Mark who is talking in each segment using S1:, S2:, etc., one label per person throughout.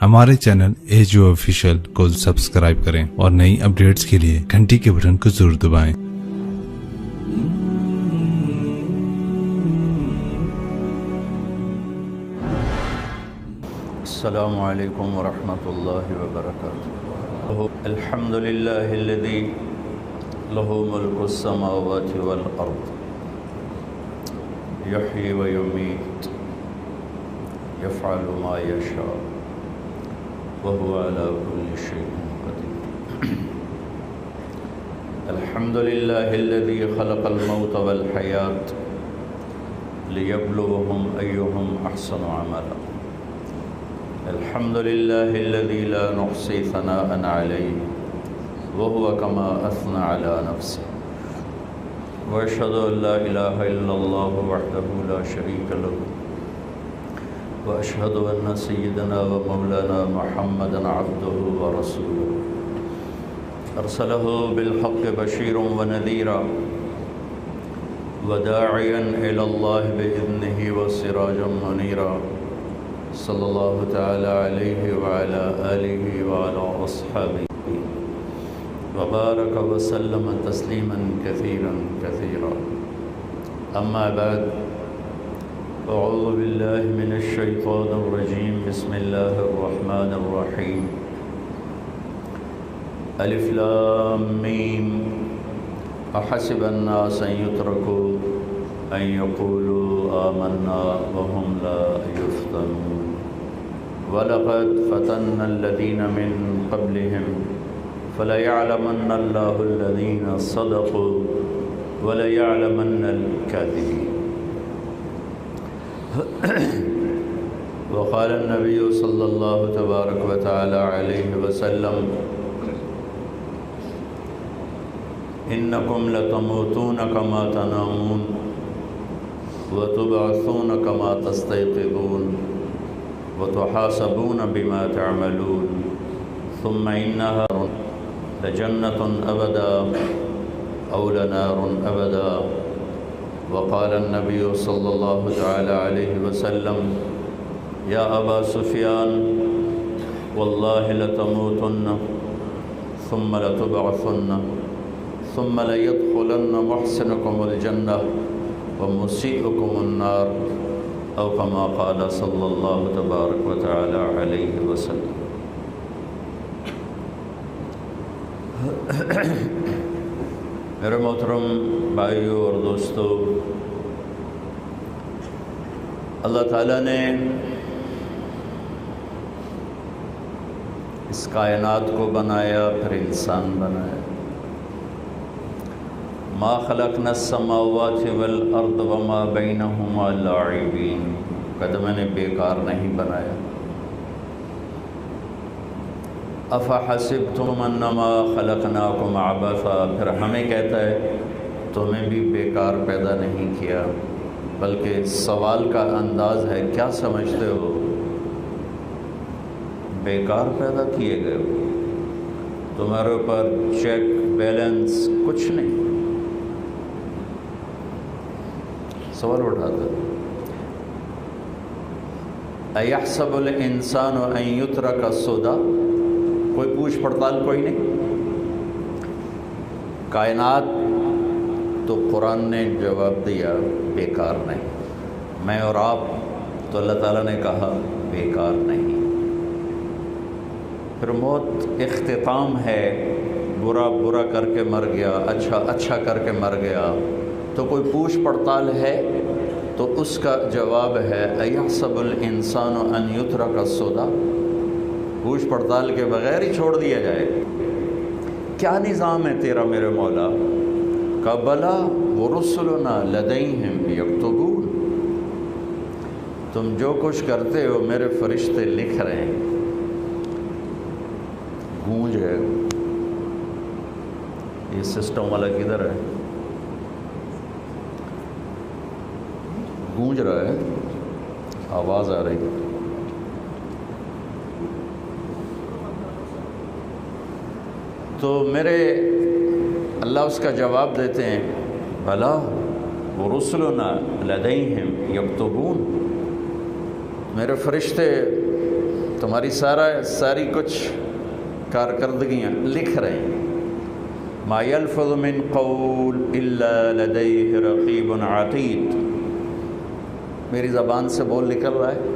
S1: ہمارے channel AGO official کو subscribe کریں اور نئی اپڈیٹس کے لیے گھنٹی کے بٹن کو ضرور دبائیں۔
S2: السلام علیکم ورحمۃ اللہ وبرکاتہ۔ الحمد للہ الذی لہ ملک السماوات والارض یحیی ویمیت یفعل ما یشاء وهو على كل شيء قدير۔ الحمد لله الذي خلق الموت والحياة ليبلوهم أيهم أحسن عملا۔ الحمد لله الذي لا نحصي ثناء عليه وهو كما أثنى على نفسه، وأشهد أن لا إله إلا الله وحده لا شريك له، وأشهد أن سيدنا ومولانا محمدا عبده ورسوله، أرسله بالحق بشيرا ونذيرا وداعيا إلى الله بإذنه وسراجا منيرا، صلى الله تعالى عليه وعلى آله وعلى أصحابه وبارك وسلم تسليما كثيرا كثيرا، أما بعد، أعوذ بالله من الشيطان الرجيم، بسم الله الرحمن الرحيم، ألف لام ميم، أحسب الناس أن يتركوا أن يقولوا آمنا وهم لا يفتنون، ولقد فتنا الذين من قبلهم فليعلمن الله الذين صدقوا وليعلمن الكاذبين۔ وقال النبي صلى الله تبارك وتعالى عليه وسلم، إنكم لتموتون كما تنامون وتبعثون كما تستيقظون وتحاسبون بما تعملون، ثم إنها لجنة أبدا أو لنار أبدا۔ وقال النبي صلى الله تعالى عليه وسلم، يا أبا سفيان، والله لتموتن ثم لتبعثن ثم ليدخلن محسنكم الجنة ومسيئكم النار، أو كما قال صلى الله تبارك وتعالى عليه وسلم۔ میرے محترم بھائیوں اور دوستو، اللہ تعالیٰ نے اس کائنات کو بنایا، پھر انسان بنایا۔ ما خلقنا السماوات والارض وما بینہما لاعبین، کہتے میں نے بیکار نہیں بنایا۔ افحسبتم انما خلقناکم عبثا، پھر ہمیں کہتا ہے تمہیں بھی بیکار پیدا نہیں کیا، بلکہ سوال کا انداز ہے، کیا سمجھتے ہو بیکار پیدا کیے گئے ہو؟ تمہارے اوپر چیک بیلنس کچھ نہیں۔ سوال اٹھاتا ہے، ایحسب الانسان ان یترک سدی، کوئی پوچھ پڑتال کوئی نہیں۔ کائنات تو قرآن نے جواب دیا بیکار نہیں، میں اور آپ تو اللہ تعالیٰ نے کہا بیکار نہیں۔ پھر موت اختتام ہے، برا برا کر کے مر گیا، اچھا اچھا کر کے مر گیا، تو کوئی پوچھ پڑتال ہے؟ تو اس کا جواب ہے ایحسب الانسان ان یترک سدی، پوچھ پڑتال کے بغیر ہی چھوڑ دیا جائے۔ کیا نظام ہے تیرا میرے مولا؟ کہ بلا ورسلنا لدیہم یکتبون، تم جو کچھ کرتے ہو میرے فرشتے لکھ رہے ہیں۔ گونج ہے، یہ سسٹم والا کدھر ہے؟ گونج رہا ہے، آواز آ رہی ہے۔ تو میرے اللہ اس کا جواب دیتے ہیں، بھلا ورسلنا لدیہم یکتبون، میرے فرشتے تمہاری ساری کچھ کارکردگیاں لکھ رہے ہیں. ما یلفظ من قول الا لدیہ رقیب عتید. میری زبان سے بول نکل رہا ہے،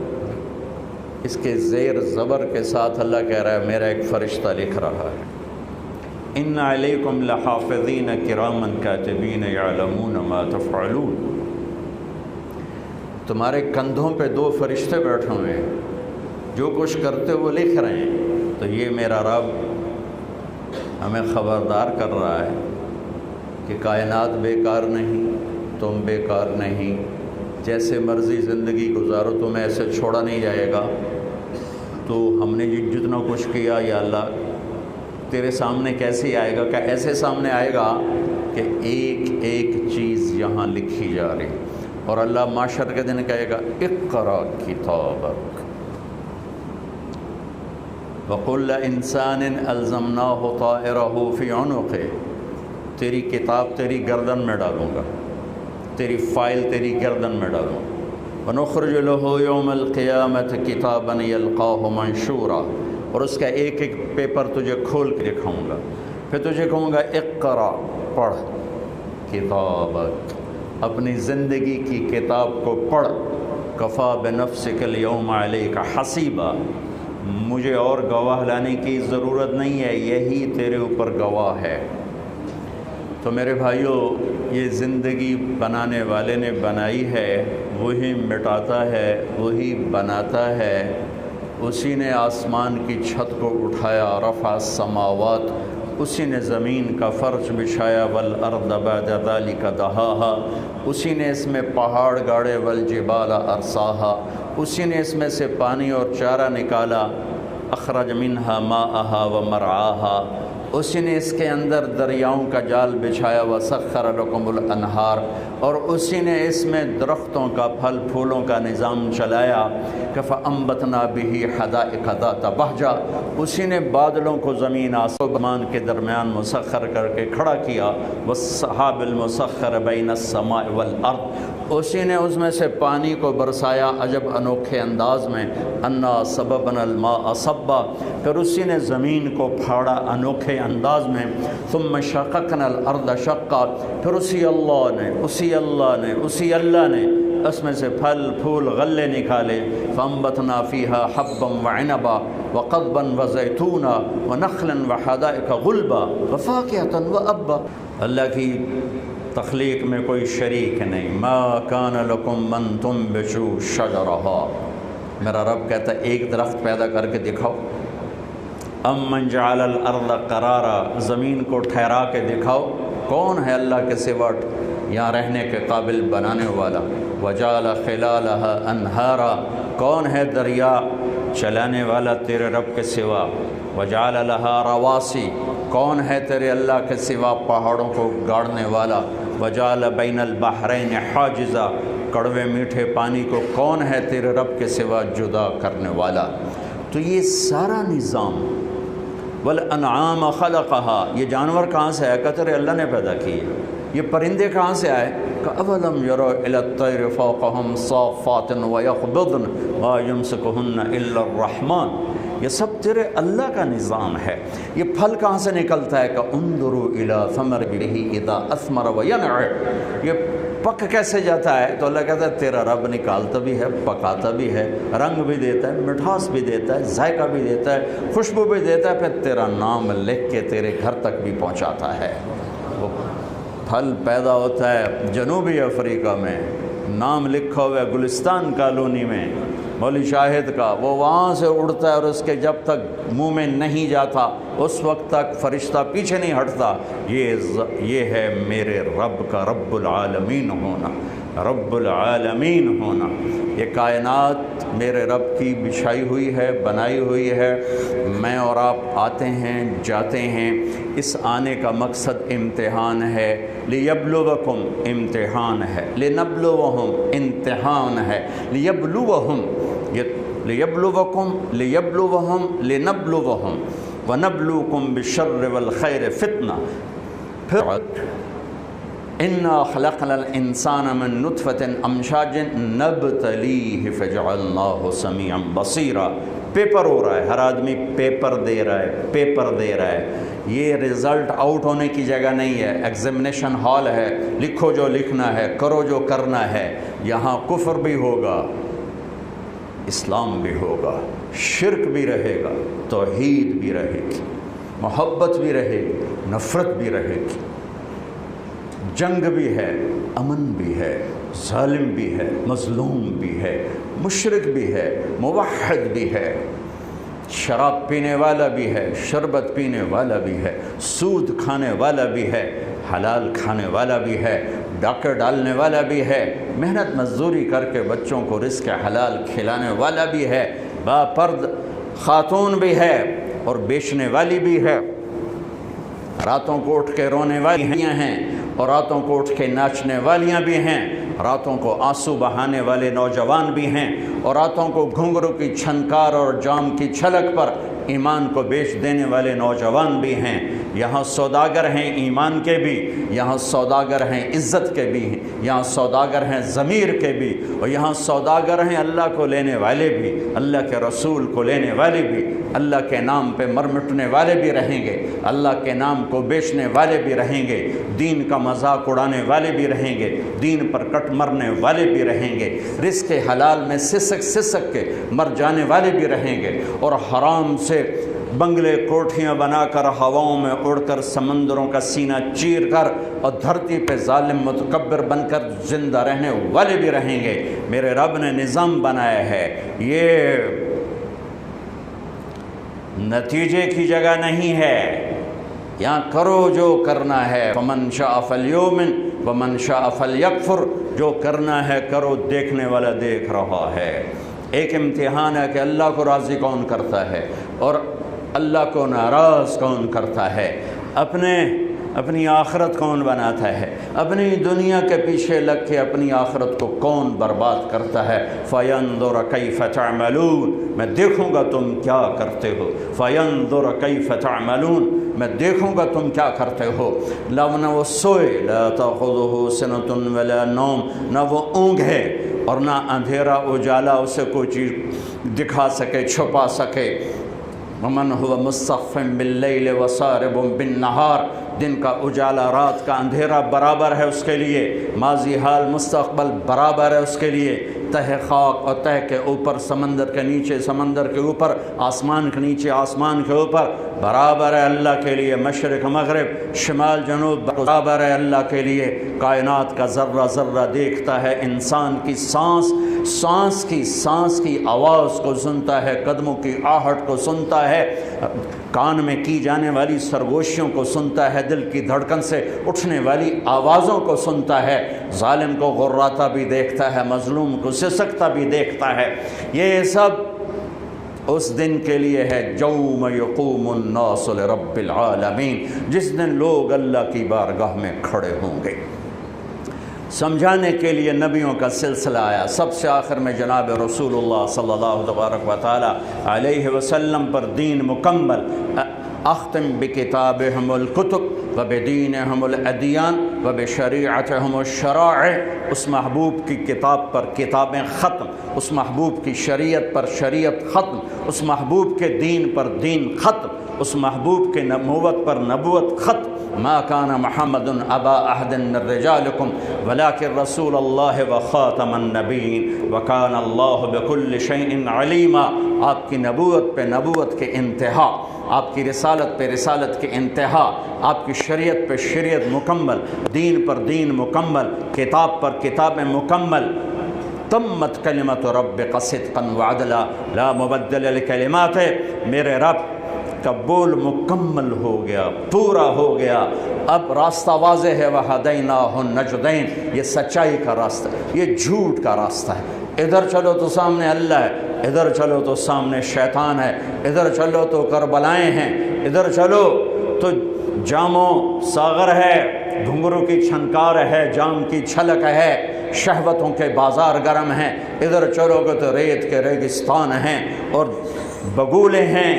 S2: اس کے زیر زبر کے ساتھ اللہ کہہ رہا ہے میرا ایک فرشتہ لکھ رہا ہے. ان علیکم لحافظین کراما کاتبین یعلمون ما تفعلون. تمہارے کندھوں پہ 2 فرشتے بیٹھے ہوئے ہیں، جو کچھ کرتے وہ لکھ رہے ہیں. تو یہ میرا رب ہمیں خبردار کر رہا ہے کہ کائنات بیکار نہیں، تم بیکار نہیں. جیسے مرضی زندگی گزارو، تمہیں ایسے چھوڑا نہیں جائے گا. تو ہم نے جتنا کچھ کیا یا اللہ تیرے سامنے کیسے آئے گا؟ کہ ایسے سامنے آئے گا کہ ایک ایک چیز یہاں لکھی جا رہی. اور اللہ معاشر کے دن کہے گا اقرا کتابک وکل انسان الزمناہ طائرہ فی عنقہ. تیری کتاب تیری گردن میں ڈالوں گا، تیری فائل تیری گردن میں ڈالوں. ونخرج له یوم القیامت کتابا یلقاہ منشورا. اور اس کا ایک ایک پیپر تجھے کھول کے دکھاؤں گا. پھر تجھے کہوں گا اقرا، پڑھ کتابک، اپنی زندگی کی کتاب کو پڑھ. کفا بنفسک اليوم علیک حسیبا. مجھے اور گواہ لانے کی ضرورت نہیں ہے، یہی تیرے اوپر گواہ ہے. تو میرے بھائیوں، یہ زندگی بنانے والے نے بنائی ہے، وہی مٹاتا ہے، وہی بناتا ہے. اسی نے آسمان کی چھت کو اٹھایا، رفع السماوات، اسی نے زمین کا فرش بچھایا، والارض بعد ذلک دہاہا، اسی نے اس میں پہاڑ گاڑے، والجبال ارساہا، اسی نے اس میں سے پانی اور چارہ نکالا، اخرج منہا ماءہا ومرعاہا، اسی نے اس کے اندر دریاؤں کا جال بچھایا، وسخر لکم الانہار، اور اسی نے اس میں درختوں کا پھل پھولوں کا نظام چلایا. فانبتنا بہ حدائق ذات بہجہ، اسی نے بادلوں کو زمین آسمان کے درمیان مسخر کر کے کھڑا کیا. والسحاب المسخر بین السماء والارض، اسی نے اس میں سے پانی کو برسایا عجب انوکھے انداز میں. انا سببنا الماء صبا، پھر اسی نے زمین کو پھاڑا انوکھے انداز میں. ثم شققنا الارض شقا، پھر اسی اللہ نے اس میں سے پھل پھول غلے نکالے. فانبتنا فیہا حبا وعنبا وقضبا وزیتونا ونخلا وحدائق غلبا وفاکہۃ وابا. اللہ کی تخلیق میں کوئی شریک نہیں. ما کان لکم من تنبتوا شجرہا. میرا رب کہتا ہے ایک درخت پیدا کر کے دکھاؤ. امن جعل الارض قرارا، زمین کو ٹھہرا کے دکھاؤ. کون ہے اللہ کے سوا یہاں رہنے کے قابل بنانے والا؟ وجعل خلالها انہارا، کون ہے دریا چلانے والا تیرے رب کے سوا؟ وجعل لها رواسی، کون ہے تیرے اللہ کے سوا پہاڑوں کو گاڑنے والا؟ وجعل بین البحرین حاجزا، کڑوے میٹھے پانی کو کون ہے تیرے رب کے سوا جدا کرنے والا؟ تو یہ سارا نظام. والانعام خلقها، یہ جانور کہاں سے آئے؟ کہ تیرے اللہ نے پیدا کیے. یہ پرندے کہاں سے آئے؟ کہ اولم یروا الی الطیر فوقہم صافات ویقبضن ما یمسکہن الا الرحمن. یہ سب تیرے اللہ کا نظام ہے. یہ پھل کہاں سے نکلتا ہے؟ کہ انظروا الی ثمرہ اذا اثمر وینع. یہ پک کیسے جاتا ہے؟ تو اللہ کہتا ہے تیرا رب نکالتا بھی ہے، پکاتا بھی ہے، رنگ بھی دیتا ہے، مٹھاس بھی دیتا ہے، ذائقہ بھی دیتا ہے، خوشبو بھی دیتا ہے، پھر تیرا نام لکھ کے تیرے گھر تک بھی پہنچاتا ہے. وہ پھل پیدا ہوتا ہے جنوبی افریقہ میں، نام لکھا ہوا ہے گلستان کالونی میں مولوی شاہد کا. وہ وہاں سے اڑتا ہے اور اس کے جب تک منہ میں نہیں جاتا اس وقت تک فرشتہ پیچھے نہیں ہٹتا. یہ ہے میرے رب کا رب العالمین ہونا، رب العالمین ہونا. یہ کائنات میرے رب کی بچھائی ہوئی ہے، بنائی ہوئی ہے. میں اور آپ آتے ہیں جاتے ہیں. اس آنے کا مقصد امتحان ہے. لیبلوکم امتحان ہے، لنبلوہم امتحان ہے، لیبلوہم لیبلوہم لنبلوہم ونبلوکم بالشر والخیر فتنہ. پھر انا خلقنا الانسان من نطفة امشاج نبتلیہ فجعلناہ سمیعا بصیرا. پیپر ہو رہا ہے، ہر آدمی پیپر دے رہا ہے، پیپر دے رہا ہے۔ یہ رزلٹ آؤٹ ہونے کی جگہ نہیں ہے، ایگزامینیشن ہال ہے، لکھو جو لکھنا ہے، کرو جو کرنا ہے۔ یہاں کفر بھی ہوگا، اسلام بھی ہوگا، شرک بھی رہے گا، توحید بھی رہے گی، محبت بھی رہے گی، نفرت بھی رہے گی، جنگ بھی ہے، امن بھی ہے، ظالم بھی ہے، مظلوم بھی ہے، مشرک بھی ہے، موحد بھی ہے، شراب پینے والا بھی ہے، شربت پینے والا بھی ہے، سود کھانے والا بھی ہے، حلال کھانے والا بھی ہے، ڈاکہ ڈالنے والا بھی ہے، محنت مزدوری کر کے بچوں کو رزق حلال کھلانے والا بھی ہے، باپرد خاتون بھی ہے اور بیچنے والی بھی ہے، راتوں کو اٹھ کے رونے والی ہیں اور راتوں کو اٹھ کے ناچنے والیاں بھی ہیں، راتوں کو آنسو بہانے والے نوجوان بھی ہیں، اور راتوں کو گھنگرو کی چھنکار اور جام کی چھلک پر ایمان کو بیچ دینے والے نوجوان بھی ہیں۔ یہاں سوداگر ہیں ایمان کے بھی، یہاں سوداگر ہیں عزت کے بھی، یہاں سوداگر ہیں ضمیر کے بھی، اور یہاں سوداگر ہیں اللہ کو لینے والے بھی، اللہ کے رسول کو لینے والے بھی، اللہ کے نام پہ مر مٹنے والے بھی رہیں گے، اللہ کے نام کو بیچنے والے بھی رہیں گے، دین کا مذاق اڑانے والے بھی رہیں گے، دین پر کٹ مرنے والے بھی رہیں گے، رزق حلال میں سسک سسک کے مر جانے والے بھی رہیں گے، اور حرام سے بنگلے کوٹھیاں بنا کر ہواؤں میں اڑ کر سمندروں کا سینہ چیر کر اور دھرتی پہ ظالم متکبر بن کر زندہ رہنے والے بھی رہیں گے۔ میرے رب نے نظام بنایا ہے، یہ نتیجے کی جگہ نہیں ہے، یہاں کرو جو کرنا ہے، فمن شاء فلیؤمن ومن شاء فلیکفر، جو کرنا ہے کرو، دیکھنے والا دیکھ رہا ہے۔ ایک امتحان ہے کہ اللہ کو راضی کون کرتا ہے اور اللہ کو ناراض کون کرتا ہے، اپنی آخرت کون بناتا ہے، اپنی دنیا کے پیچھے لگ کے اپنی آخرت کو کون برباد کرتا ہے۔ فَيَنْظُرَ كَيْفَ تَعْمَلُونَ، میں دیکھوں گا تم کیا کرتے ہو، فَيَنْظُرَ كَيْفَ تَعْمَلُونَ، میں دیکھوں گا تم کیا کرتے ہو۔ نہ وہ سوئے، لَا تَأْخُذُهُ سِنَةٌ وَلَا نَوْمٌ، نہ وہ اونگ ہے اور نہ اندھیرا اجالا اسے کوئی چیز دکھا سکے، چھپا سکے۔ وَمَنْ هُوَ مُسْتَخْفٍ بِاللَّيْلِ وَسَارِبٌ بِالنَّهَارِ، دن کا اجالا رات کا اندھیرا برابر ہے اس کے لیے، ماضی حال مستقبل برابر ہے اس کے لیے، تہ خاک اور تہ کے اوپر، سمندر کے نیچے سمندر کے اوپر، آسمان کے نیچے آسمان کے اوپر، برابر ہے اللہ کے لیے، مشرق مغرب شمال جنوب برابر ہے اللہ کے لیے۔ کائنات کا ذرہ ذرہ دیکھتا ہے، انسان کی سانس کی آواز کو سنتا ہے، قدموں کی آہٹ کو سنتا ہے، کان میں کی جانے والی سرگوشیوں کو سنتا ہے، دل کی دھڑکن سے اٹھنے والی آوازوں کو سنتا ہے، ظالم کو غراتا بھی دیکھتا ہے، مظلوم کو سسکتا بھی دیکھتا ہے۔ یہ سب اس دن کے لیے ہے، یوم یقوم الناس لرب العالمین، جس دن لوگ اللہ کی بارگاہ میں کھڑے ہوں گے۔ سمجھانے کے لیے نبیوں کا سلسلہ آیا، سب سے آخر میں جناب رسول اللہ صلی اللہ تبارک و تعالی علیہ وسلم پر دین مکمل۔ اختم بکتابہم الکتب وبدینہم الادیان وبشریعتہم الشرائع، اس محبوب کی کتاب پر کتابیں ختم، اس محبوب کی شریعت پر شریعت ختم، اس محبوب کے دین پر دین ختم، اس محبوب کے نبوت پر نبوت ختم۔ ما کان محمد ابا احد من رجالکم ولکن رسول اللہ وخاتم النبیین وکان اللہ بکل شیء علیما۔ آپ کی نبوت پہ نبوت کے انتہا، آپ کی رسالت پہ رسالت کے انتہا، آپ کی شریعت پہ شریعت مکمل، دین پر دین مکمل، کتاب پر کتابیں مکمل۔ تمت کلمت ربک صدقا وعدلا لا مبدل لکلماتہ، میرے رب کا بول مکمل ہو گیا، پورا ہو گیا، اب راستہ واضح ہے۔ وَهَدَيْنَاهُ النَّجْدَيْنِ، یہ سچائی کا راستہ ہے، یہ جھوٹ کا راستہ ہے۔ ادھر چلو تو سامنے اللہ ہے، ادھر چلو تو سامنے شیطان ہے، ادھر چلو تو کربلائیں ہیں، ادھر چلو تو جام و ساغر ہے، گھنگرو کی چھنکار ہے، جام کی چھلک ہے، شہوتوں کے بازار گرم ہیں، ادھر چلو گے تو ریت کے ریگستان ہیں اور بگولے ہیں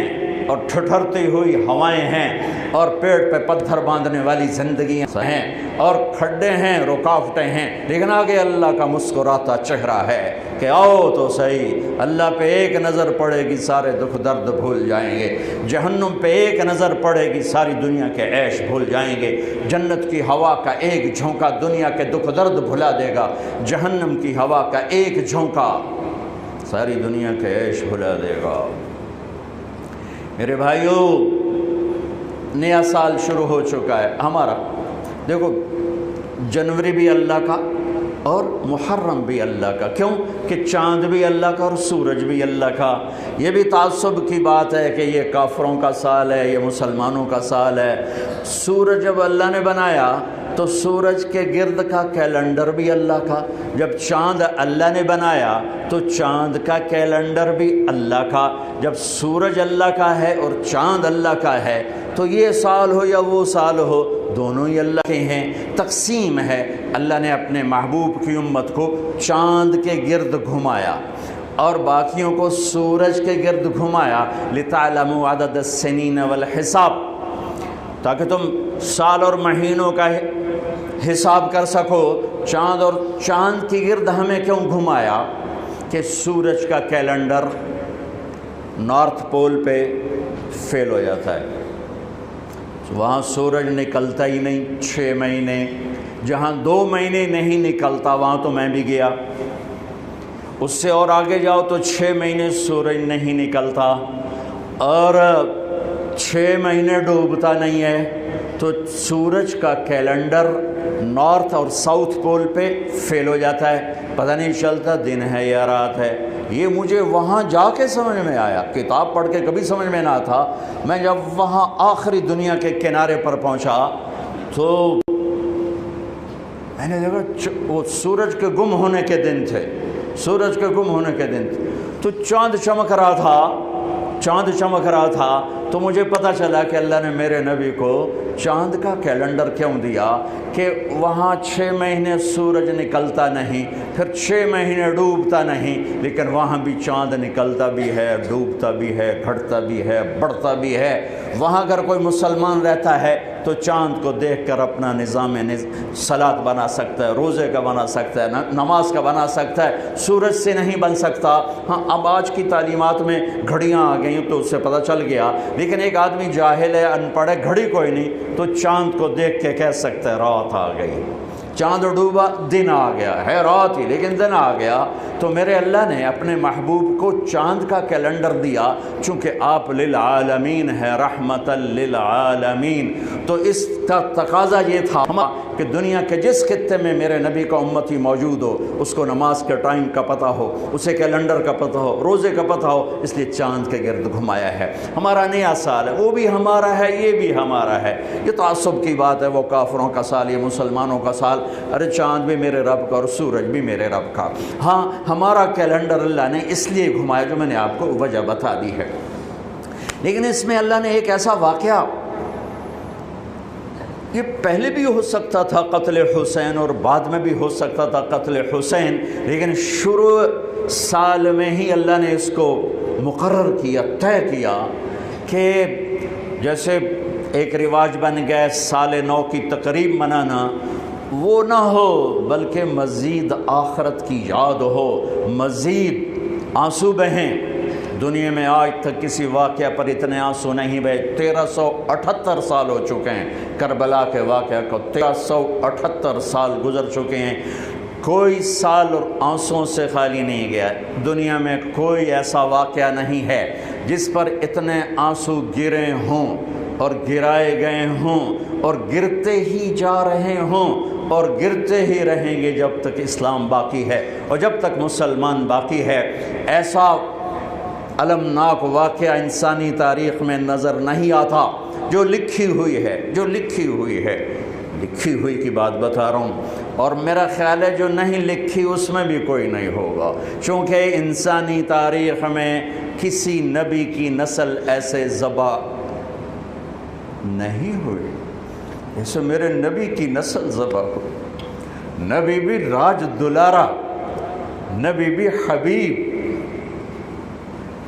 S2: اور ٹھٹھرتی ہوئی ہوائیں ہیں اور پیٹ پہ پتھر باندھنے والی زندگیاں ہیں اور کھڈے ہیں، رکاوٹیں ہیں، لیکن آگے اللہ کا مسکراتا چہرہ ہے۔ کہ آؤ تو صحیح، اللہ پہ ایک نظر پڑے گی سارے دکھ درد بھول جائیں گے، جہنم پہ ایک نظر پڑے گی ساری دنیا کے عیش بھول جائیں گے، جنت کی ہوا کا ایک جھونکا دنیا کے دکھ درد بھلا دے گا، جہنم کی ہوا کا ایک جھونکا ساری دنیا کے عیش بھلا دے گا۔ میرے بھائیو، نیا سال شروع ہو چکا ہے ہمارا۔ دیکھو، جنوری بھی اللہ کا اور محرم بھی اللہ کا، کیوں کہ چاند بھی اللہ کا اور سورج بھی اللہ کا۔ یہ بھی تعصب کی بات ہے کہ یہ کافروں کا سال ہے، یہ مسلمانوں کا سال ہے۔ سورج جب اللہ نے بنایا تو سورج کے گرد کا کیلنڈر بھی اللہ کا، جب چاند اللہ نے بنایا تو چاند کا کیلنڈر بھی اللہ کا۔ جب سورج اللہ کا ہے اور چاند اللہ کا ہے تو یہ سال ہو یا وہ سال ہو، دونوں ہی اللہ کے ہیں۔ تقسیم ہے، اللہ نے اپنے محبوب کی امت کو چاند کے گرد گھمایا اور باقیوں کو سورج کے گرد گھمایا، لِتَعْلَمُوا عَدَدَ السِّنِينَ وَالْحِسَابَ، تاکہ تم سال اور مہینوں کا حساب کر سکو۔ چاند اور چاند کی گرد ہمیں کیوں گھمایا؟ کہ سورج کا کیلنڈر نارتھ پول پہ فیل ہو جاتا ہے، وہاں سورج نکلتا ہی نہیں 6 مہینے، جہاں 2 مہینے نہیں نکلتا وہاں تو میں بھی گیا، اس سے اور آگے جاؤ تو 6 مہینے سورج نہیں نکلتا اور 6 مہینے ڈوبتا نہیں ہے، تو سورج کا کیلنڈر نارتھ اور ساؤتھ پول پہ فیل ہو جاتا ہے، پتہ نہیں چلتا دن ہے یا رات ہے۔ یہ مجھے وہاں جا کے سمجھ میں آیا، کتاب پڑھ کے کبھی سمجھ میں نہ تھا۔ میں جب وہاں آخری دنیا کے کنارے پر پہنچا تو میں نے دیکھا وہ سورج کے گم ہونے کے دن تھے، سورج کے گم ہونے کے دن تھے، تو چاند چمک رہا تھا، چاند چمک رہا تھا، تو مجھے پتہ چلا کہ اللہ نے میرے نبی کو چاند کا کیلنڈر کیوں دیا کہ وہاں 6 مہینے سورج نکلتا نہیں، پھر 6 مہینے ڈوبتا نہیں، لیکن وہاں بھی چاند نکلتا بھی ہے، ڈوبتا بھی ہے، گھٹتا بھی ہے، بڑھتا بھی ہے۔ وہاں اگر کوئی مسلمان رہتا ہے تو چاند کو دیکھ کر اپنا نظام صلاۃ بنا سکتا ہے، روزے کا بنا سکتا ہے، نماز کا بنا سکتا ہے، سورج سے نہیں بن سکتا۔ ہاں، اب آج کی تعلیمات میں گھڑیاں آ گئیں تو اس سے پتہ چل گیا، لیکن ایک آدمی جاہل ہے، ان پڑھ ہے، گھڑی کوئی نہیں، تو چاند کو دیکھ کے کہہ سکتا ہے رات آ گئی، چاند ڈوبا دن آ گیا ہے، رات ہی لیکن دن آ گیا۔ تو میرے اللہ نے اپنے محبوب کو چاند کا کیلنڈر دیا، چونکہ آپ للعالمین ہے، رحمت للعالمین، تو اس کا تقاضا یہ تھا کہ دنیا کے جس خطے میں میرے نبی کا امتی موجود ہو اس کو نماز کے ٹائم کا پتہ ہو، اسے کیلنڈر کا پتہ ہو، روزے کا پتہ ہو، اس لیے چاند کے گرد گھمایا ہے۔ ہمارا نیا سال ہے، وہ بھی ہمارا ہے، یہ بھی ہمارا ہے۔ یہ تعصب کی بات ہے، وہ کافروں کا سال، یہ مسلمانوں کا سال۔ ارے چاند بھی میرے رب کا اور سورج بھی میرے رب کا۔ ہاں، ہمارا کیلنڈر اللہ نے اس لیے گھمایا جو میں نے آپ کو وجہ بتا دی ہے، لیکن اس میں اللہ نے ایک ایسا واقعہ، یہ پہلے بھی ہو سکتا تھا قتل حسین اور بعد میں بھی ہو سکتا تھا قتل حسین، لیکن شروع سال میں ہی اللہ نے اس کو مقرر کیا، طے کیا کہ جیسے ایک رواج بن گیا سال نو کی تقریب منانا، وہ نہ ہو بلکہ مزید آخرت کی یاد ہو، مزید آنسو بہیں۔ دنیا میں آج تک کسی واقعہ پر اتنے آنسو نہیں بہے۔ 1378 سال ہو چکے ہیں کربلا کے واقعہ کو، 1378 سال گزر چکے ہیں، کوئی سال اور آنسوؤں سے خالی نہیں گیا۔ دنیا میں کوئی ایسا واقعہ نہیں ہے جس پر اتنے آنسو گرے ہوں اور گرائے گئے ہوں اور گرتے ہی جا رہے ہوں اور گرتے ہی رہیں گے جب تک اسلام باقی ہے اور جب تک مسلمان باقی ہے۔ ایسا المناک واقعہ انسانی تاریخ میں نظر نہیں آتا جو لکھی ہوئی ہے، جو لکھی ہوئی ہے، لکھی ہوئی کی بات بتا رہا ہوں، اور میرا خیال ہے جو نہیں لکھی اس میں بھی کوئی نہیں ہوگا، چونکہ انسانی تاریخ میں کسی نبی کی نسل ایسے ذبح نہیں ہوئی جیسے میرے نبی کی نسل ذبح ہوئی۔ نبی بھی راج دلارا، نبی بھی حبیب،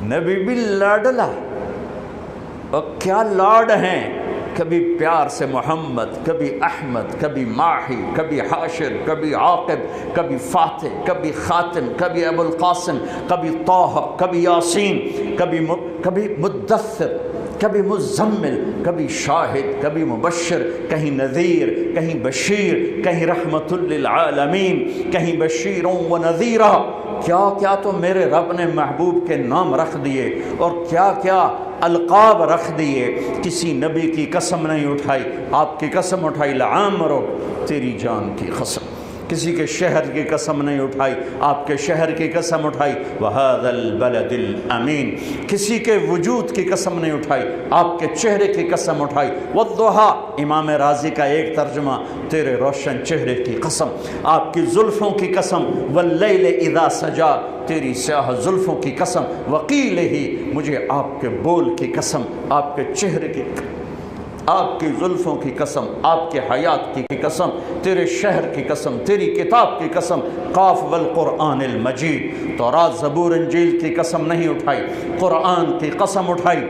S2: نبی بھی لاڈلا، اور کیا لاڈ ہیں، کبھی پیار سے محمد، کبھی احمد، کبھی ماہی، کبھی حاشر، کبھی عاقب، کبھی فاتح، کبھی خاتم، کبھی ابو القاسم، کبھی طہ، کبھی یاسین، کبھی مدثر، کبھی مزمل، کبھی شاہد، کبھی مبشر، کہیں نذیر، کہیں بشیر، کہیں رحمت للعالمین، کہیں بشیر و نذیرہ۔ کیا کیا تو میرے رب نے محبوب کے نام رکھ دیے، اور کیا کیا القاب رکھ دیے۔ کسی نبی کی قسم نہیں اٹھائی، آپ کی قسم اٹھائی، لعامرو، تیری جان کی قسم۔ کسی کے شہر کی قسم نہیں اٹھائی، آپ کے شہر کی قسم اٹھائی، وَهَذَا الْبَلَدِ الْأَمِينَ۔ کسی کے وجود کی قسم نہیں اٹھائی، آپ کے چہرے کی قسم اٹھائی، وَالضُّحَىٰ، امام رازی کا ایک ترجمہ، تیرے روشن چہرے کی قسم، آپ کی زلفوں کی قسم، وَاللَّيْلِ إِذَا سَجَا، تیری سیاہ زلفوں کی قسم، وَقِيلِهِ، مجھے آپ کے بول کی قسم، آپ کے چہرے کی، آپ کی زلفوں کی قسم، آپ کے حیات کی قسم، تیرے شہر کی قسم، تیری کتاب کی قسم، قاف والقرآن المجید۔ تورات زبور انجیل کی قسم نہیں اٹھائی، قرآن کی قسم اٹھائی۔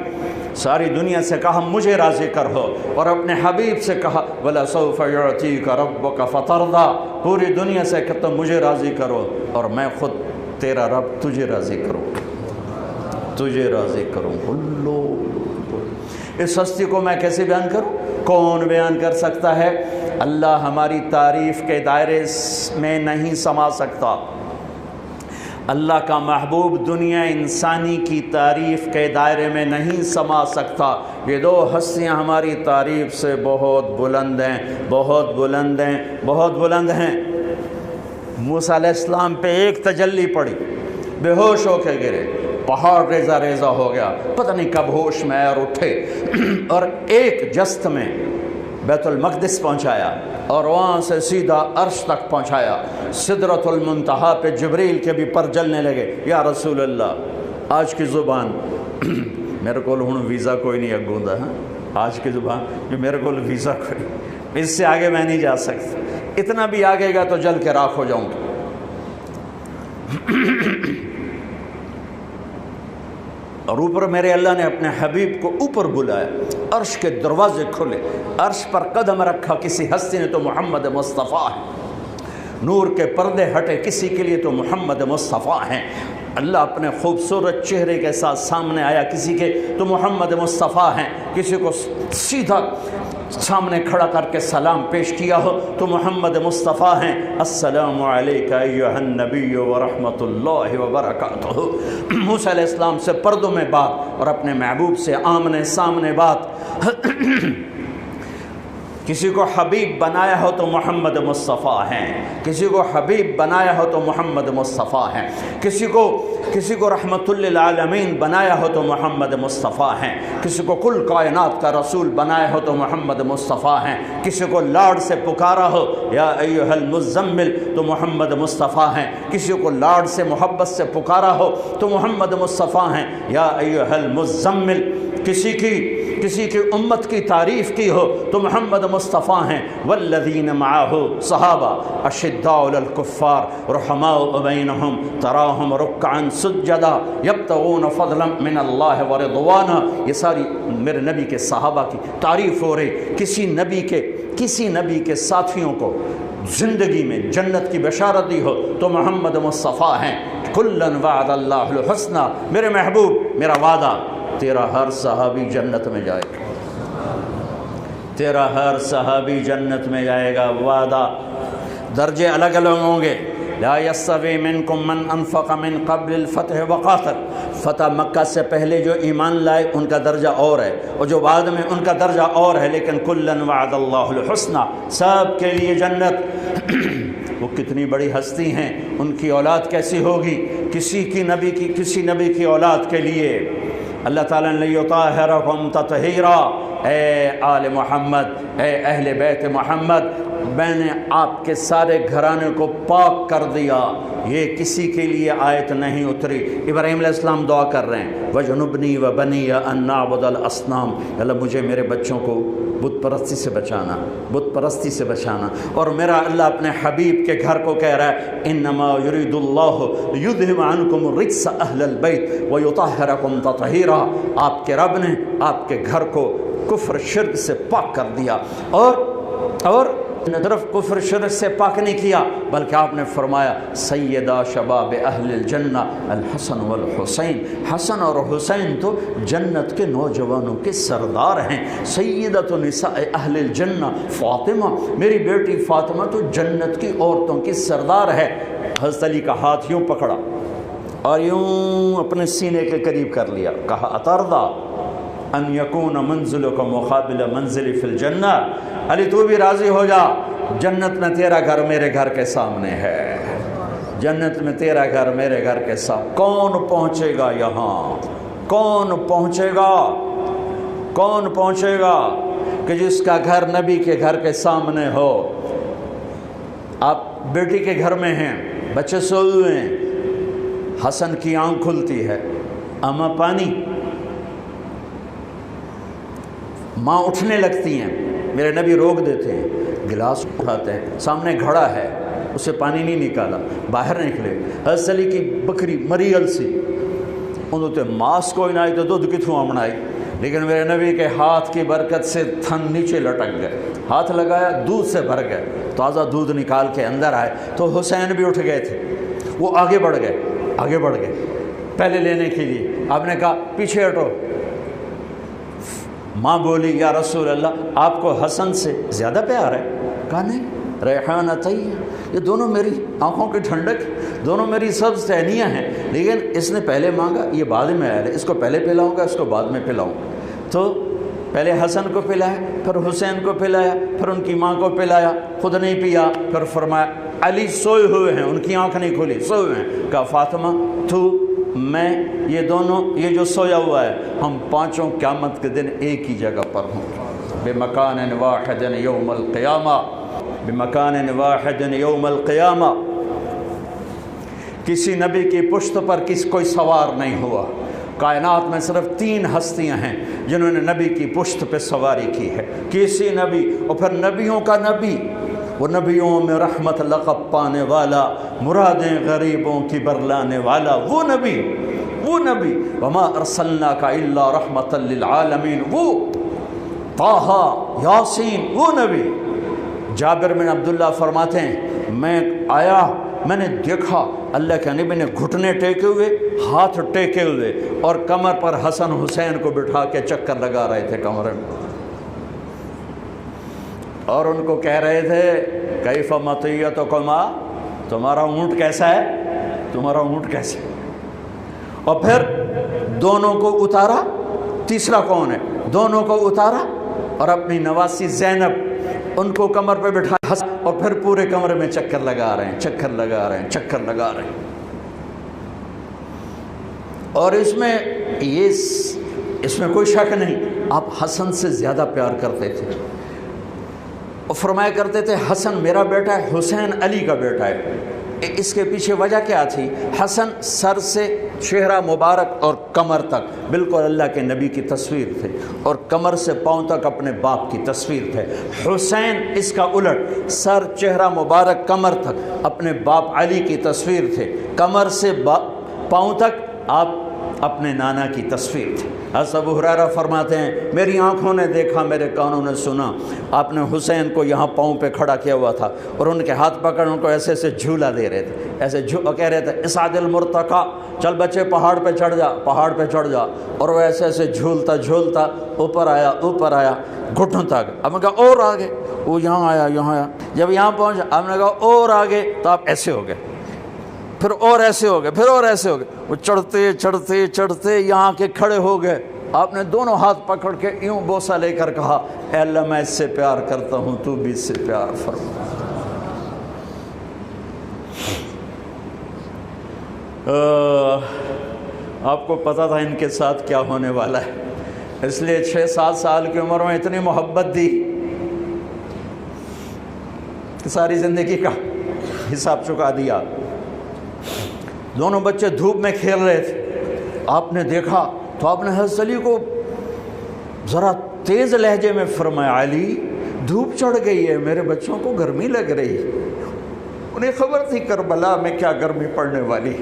S2: ساری دنیا سے کہا مجھے راضی کر ہو، اور اپنے حبیب سے کہا وَلَسَوْفَ يُعْطِيكَ رَبُّكَ فَتَرْضَىٰ، پوری دنیا سے کہتا مجھے راضی کرو، اور میں خود تیرا رب تجھے راضی کروں، تجھے راضی کروں۔ اس ہستی کو میں کیسے بیان کروں؟ کون بیان کر سکتا ہے؟ اللہ ہماری تعریف کے دائرے میں نہیں سما سکتا۔ اللہ کا محبوب دنیا انسانی کی تعریف کے دائرے میں نہیں سما سکتا۔ یہ دو ہستیاں ہماری تعریف سے بہت بلند ہیں، بہت بلند ہیں، بہت بلند ہیں۔ موسیٰ علیہ السلام پہ ایک تجلی پڑی، بے ہوش ہو کے گرے، پہاڑ ریزہ ریزہ ہو گیا، پتہ نہیں کب ہوش میں اور اٹھے، اور ایک جست میں بیت المقدس پہنچایا، اور وہاں سے سیدھا عرش تک پہنچایا۔ سدرۃ المنتہا پہ جبریل کے بھی پر جلنے لگے، یا رسول اللہ آج کی زبان میرے کو ہوں ویزا کوئی نہیں اگوندا، آج کی زبان جو میرے کو ویزا کوئی، اس سے آگے میں نہیں جا سکتا، اتنا بھی آگے گا تو جل کے راکھ ہو جاؤں گا۔ اور اوپر میرے اللہ نے اپنے حبیب کو اوپر بلایا، عرش کے دروازے کھلے، عرش پر قدم رکھا، کسی ہستی نے تو محمد مصطفیٰ ہے، نور کے پردے ہٹے، کسی کے لیے تو محمد مصطفیٰ ہیں۔ اللہ اپنے خوبصورت چہرے کے ساتھ سامنے آیا، کسی کے تو محمد مصطفیٰ ہیں، کسی کو سیدھا سامنے کھڑا کر کے سلام پیش کیا ہو تو محمد مصطفیٰ ہیں۔ السلام علیکہ ایھا النبی ورحمۃ اللہ وبرکاتہ۔ موسیٰ علیہ السلام سے پردوں میں بات، اور اپنے محبوب سے آمنے سامنے بات۔ کسی کو حبیب بنایا ہو تو محمد مصطفیٰ ہیں، کسی کو حبیب بنایا ہو تو محمد مصطفیٰ ہیں، کسی کو رحمت للعالمین بنایا ہو تو محمد مصطفیٰ ہیں، کسی کو کل کائنات کا رسول بنایا ہو تو محمد مصطفیٰ ہیں، کسی کو لاڈ سے پکارا ہو یا ایھا المزمل تو محمد مصطفیٰ ہیں، کسی کو لاڈ سے محبت سے پکارا ہو تو محمد مصطفیٰ ہیں، یا ایھا المزمل۔ کسی کی امت کی تعریف کی ہو تو محمد مصطفیٰ ہیں۔ والذین معہ، صحابہ، اشداء علی الکفار رحماء بینہم تراہم رکعا سجدا یبتغون فضلا من اللہ ورضوانا۔ یہ ساری میرے نبی کے صحابہ کی تعریف ہو رہی۔ کسی نبی کے ساتھیوں کو زندگی میں جنت کی بشارت دی ہو تو محمد مصطفیٰ ہیں۔ کلا وعد اللہ الحسنى، میرے محبوب میرا وعدہ، تیرا ہر صحابی جنت میں جائے گا، تیرا ہر صحابی جنت میں جائے گا، وعدہ۔ درجے الگ الگ ہوں گے۔ لا یستوی منکم من انفق من قبل الفتح وقاتل، فتح مکہ سے پہلے جو ایمان لائے ان کا درجہ اور ہے، اور جو بعد میں ان کا درجہ اور ہے، لیکن کلا وعد اللہ الحسنى، سب کے لیے جنت۔ وہ کتنی بڑی ہستی ہیں، ان کی اولاد کیسی ہوگی؟ کسی نبی کی اولاد کے لیے اللہ تعالیٰ نے لیطہرکم تطہیرا، اے آل محمد، اے اہل بیت محمد، میں نے آپ کے سارے گھرانے کو پاک کر دیا۔ یہ کسی کے لیے آیت نہیں اتری۔ ابراہیم علیہ السلام دعا کر رہے ہیں وَجْنُبْنِي وَبَنِيَّ أَن نَّعْبُدَ الْأَصْنَامَ، اللہ مجھے میرے بچوں کو بت پرستی سے بچانا، اور میرا اللہ اپنے حبیب کے گھر کو کہہ رہا ہے انما یرید اللہ لیذھب عنکم الرجس اہل البیت ویطہرکم تطہیرا۔ آپ کے رب نے آپ کے گھر کو کفر شرک سے پاک کر دیا، اور صرف کفر شرک سے پاک نہیں کیا بلکہ آپ نے فرمایا سیدہ شباب اہل الجنہ الحسن والحسین، حسن اور حسین تو جنت کے نوجوانوں کے سردار ہیں۔ سیدۃ نساء اہل الجنہ فاطمہ، میری بیٹی فاطمہ تو جنت کی عورتوں کی سردار ہے۔ حضرت علی کا ہاتھ یوں پکڑا اور یوں اپنے سینے کے قریب کر لیا، کہا اترضا ان یکون منزلک مقابل منزلی فی الجنہ، علی تو بھی راضی ہو جا، جنت میں تیرا گھر میرے گھر کے سامنے ہے، جنت میں تیرا گھر میرے گھر کے سامنے۔ کون پہنچے گا یہاں؟ کون پہنچے گا؟ کون پہنچے گا کہ جس کا گھر نبی کے گھر کے سامنے ہو؟ آپ بیٹی کے گھر میں ہیں، بچے سوئے ہوئے ہیں، حسن کی آنکھ کھلتی ہے، اماں پانی، ماں اٹھنے لگتی ہیں، میرے نبی روک دیتے ہیں، گلاس اٹھاتے ہیں، سامنے گھڑا ہے، اسے پانی نہیں نکالا، باہر نکلے، حضرت علی کی بکری مری السی انہوں تے ماس کوئی نہ آئی تو دودھ کتھوں آمنائی، لیکن میرے نبی کے ہاتھ کی برکت سے تھن نیچے لٹک گئے، ہاتھ لگایا دودھ سے بھر گئے، تازہ دودھ نکال کے اندر آئے تو حسین بھی اٹھ گئے تھے، وہ آگے بڑھ گئے، آگے بڑھ گئے پہلے لینے کے لیے، آپ نے کہا پیچھے ہٹو، ماں بولی یا رسول اللہ آپ کو حسن سے زیادہ پیار ہے؟ کہا نہیں، ریحانہ طیہ، یہ دونوں میری آنکھوں کی ٹھنڈک، دونوں میری سبز ٹہنیاں ہیں، لیکن اس نے پہلے مانگا، یہ بعد میں آیا ہے، اس کو پہلے پلاؤں گا، اس کو بعد میں پلاؤں گا، تو پہلے حسن کو پلایا، پھر حسین کو پلایا، پھر ان کی ماں کو پلایا، خود نہیں پیا، پھر فرمایا علی سوئے ہوئے ہیں، ان کی آنکھ نہیں کھلی، سوئے ہوئے ہیں، کہا فاطمہ تو میں یہ دونوں، یہ جو سویا ہوا ہے، ہم پانچوں قیامت کے دن ایک ہی جگہ پر ہوں گے، بمکان واحد یوم القیامہ، بمکان واحد یوم القیامہ۔ کسی نبی کی پشت پر کوئی سوار نہیں ہوا، کائنات میں صرف 3 ہستیاں ہیں جنہوں نے نبی کی پشت پہ سواری کی ہے، کسی نبی، اور پھر نبیوں کا نبی، وہ نبیوں میں رحمت لقب پانے والا، مرادیں غریبوں کی برلانے والا، وہ نبی وما ارسلناک الا رحمۃ للعالمین، وہ طٰہٰ یاسین، وہ نبی۔ جابر بن عبداللہ فرماتے ہیں میں آیا، میں نے دیکھا اللہ کے نبی نے گھٹنے ٹیکے ہوئے، ہاتھ ٹیکے ہوئے، اور کمر پر حسن حسین کو بٹھا کے چکر لگا رہے تھے کمرے میں، اور ان کو کہہ رہے تھے کیف مطیتکما، تمہارا اونٹ کیسا ہے، تمہارا اونٹ کیسا ہے، اور پھر دونوں کو اتارا، تیسرا کون ہے، دونوں کو اتارا اور اپنی نواسی زینب ان کو کمر پہ بٹھا، اور پھر پورے کمرے میں چکر لگا رہے ہیں، چکر لگا رہے ہیں، چکر لگا رہے ہیں، اور اس میں کوئی شک نہیں، آپ حسن سے زیادہ پیار کرتے تھے، اور فرمایا کرتے تھے حسن میرا بیٹا ہے، حسین علی کا بیٹا ہے۔ اس کے پیچھے وجہ کیا تھی؟ حسن سر سے چہرہ مبارک اور کمر تک بالکل اللہ کے نبی کی تصویر تھے، اور کمر سے پاؤں تک اپنے باپ کی تصویر تھے۔ حسین اس کا الٹ، سر چہرہ مبارک کمر تک اپنے باپ علی کی تصویر تھے، کمر سے پاؤں تک آپ اپنے نانا کی تصویر تھی۔ حضرت ابو ہریرہ فرماتے ہیں میری آنکھوں نے دیکھا، میرے کانوں نے سنا، آپ نے حسین کو یہاں پاؤں پہ کھڑا کیا ہوا تھا، اور ان کے ہاتھ پکڑ ان کو ایسے ایسے جھولا دے رہے تھے، ایسے کہہ رہے تھے اسعد المرتقی، چل بچے پہاڑ پہ چڑھ جا، پہاڑ پہ چڑھ جا، اور وہ ایسے ایسے جھولتا جھولتا اوپر آیا گھٹنوں تک۔ اب میں کہا اور آگے، وہ یہاں آیا، جب یہاں پہنچا آپ نے کہا اور آگے، تو آپ ایسے ہو گئے، پھر اور ایسے ہو گئے، پھر اور ایسے ہو گئے، وہ چڑھتے یہاں کے کھڑے ہو گئے، آپ نے دونوں ہاتھ پکڑ کے یوں بوسہ لے کر کہا اے اللہ میں اس سے پیار کرتا ہوں، تو بھی اس سے پیار فرما۔ آپ کو پتا تھا ان کے ساتھ کیا ہونے والا ہے، اس لیے 6-7 سال کی عمر میں اتنی محبت دی کہ ساری زندگی کا حساب چکا دیا۔ دونوں بچے دھوپ میں کھیل رہے تھے، آپ نے دیکھا تو آپ نے حضرت علی کو ذرا تیز لہجے میں فرمایا علی دھوپ چڑھ گئی ہے، میرے بچوں کو گرمی لگ رہی ہے۔ انہیں خبر تھی کربلا میں کیا گرمی پڑنے والی،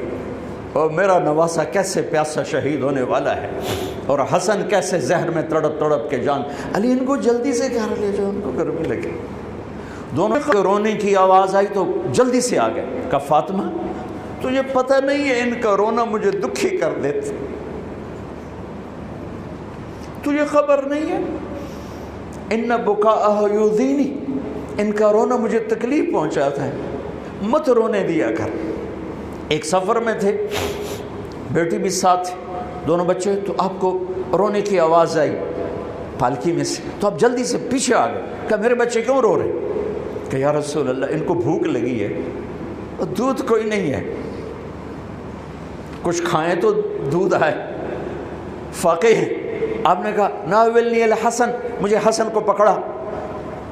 S2: اور میرا نواسا کیسے پیاسا شہید ہونے والا ہے۔ اور حسن کیسے زہر میں تڑپ تڑپ کے جان، علی ان کو جلدی سے گھر لے جاؤ، ان کو گرمی لگے۔ دونوں کو رونے کی آواز آئی تو جلدی سے آ گئے، کہا فاطمہ تجھے پتہ نہیں ہے ان کا رونا مجھے دکھی کر دیتا، تجھے خبر نہیں ہے، ان بکاءہ یؤذینی، ان کا رونا مجھے تکلیف پہنچاتا ہے، مت رونے دیا کر۔ ایک سفر میں تھے، بیٹی بھی ساتھ، دونوں بچے، تو آپ کو رونے کی آواز آئی پالکی میں سے، تو آپ جلدی سے پیچھے آ گئے، کہ میرے بچے کیوں رو رہے؟ کہ یا رسول اللہ ان کو بھوک لگی ہے اور دودھ کوئی نہیں ہے، کچھ کھائیں تو دودھ آئے، فاقے ہیں۔ آپ نے کہا ناولنی الحسن، مجھے حسن کو پکڑا،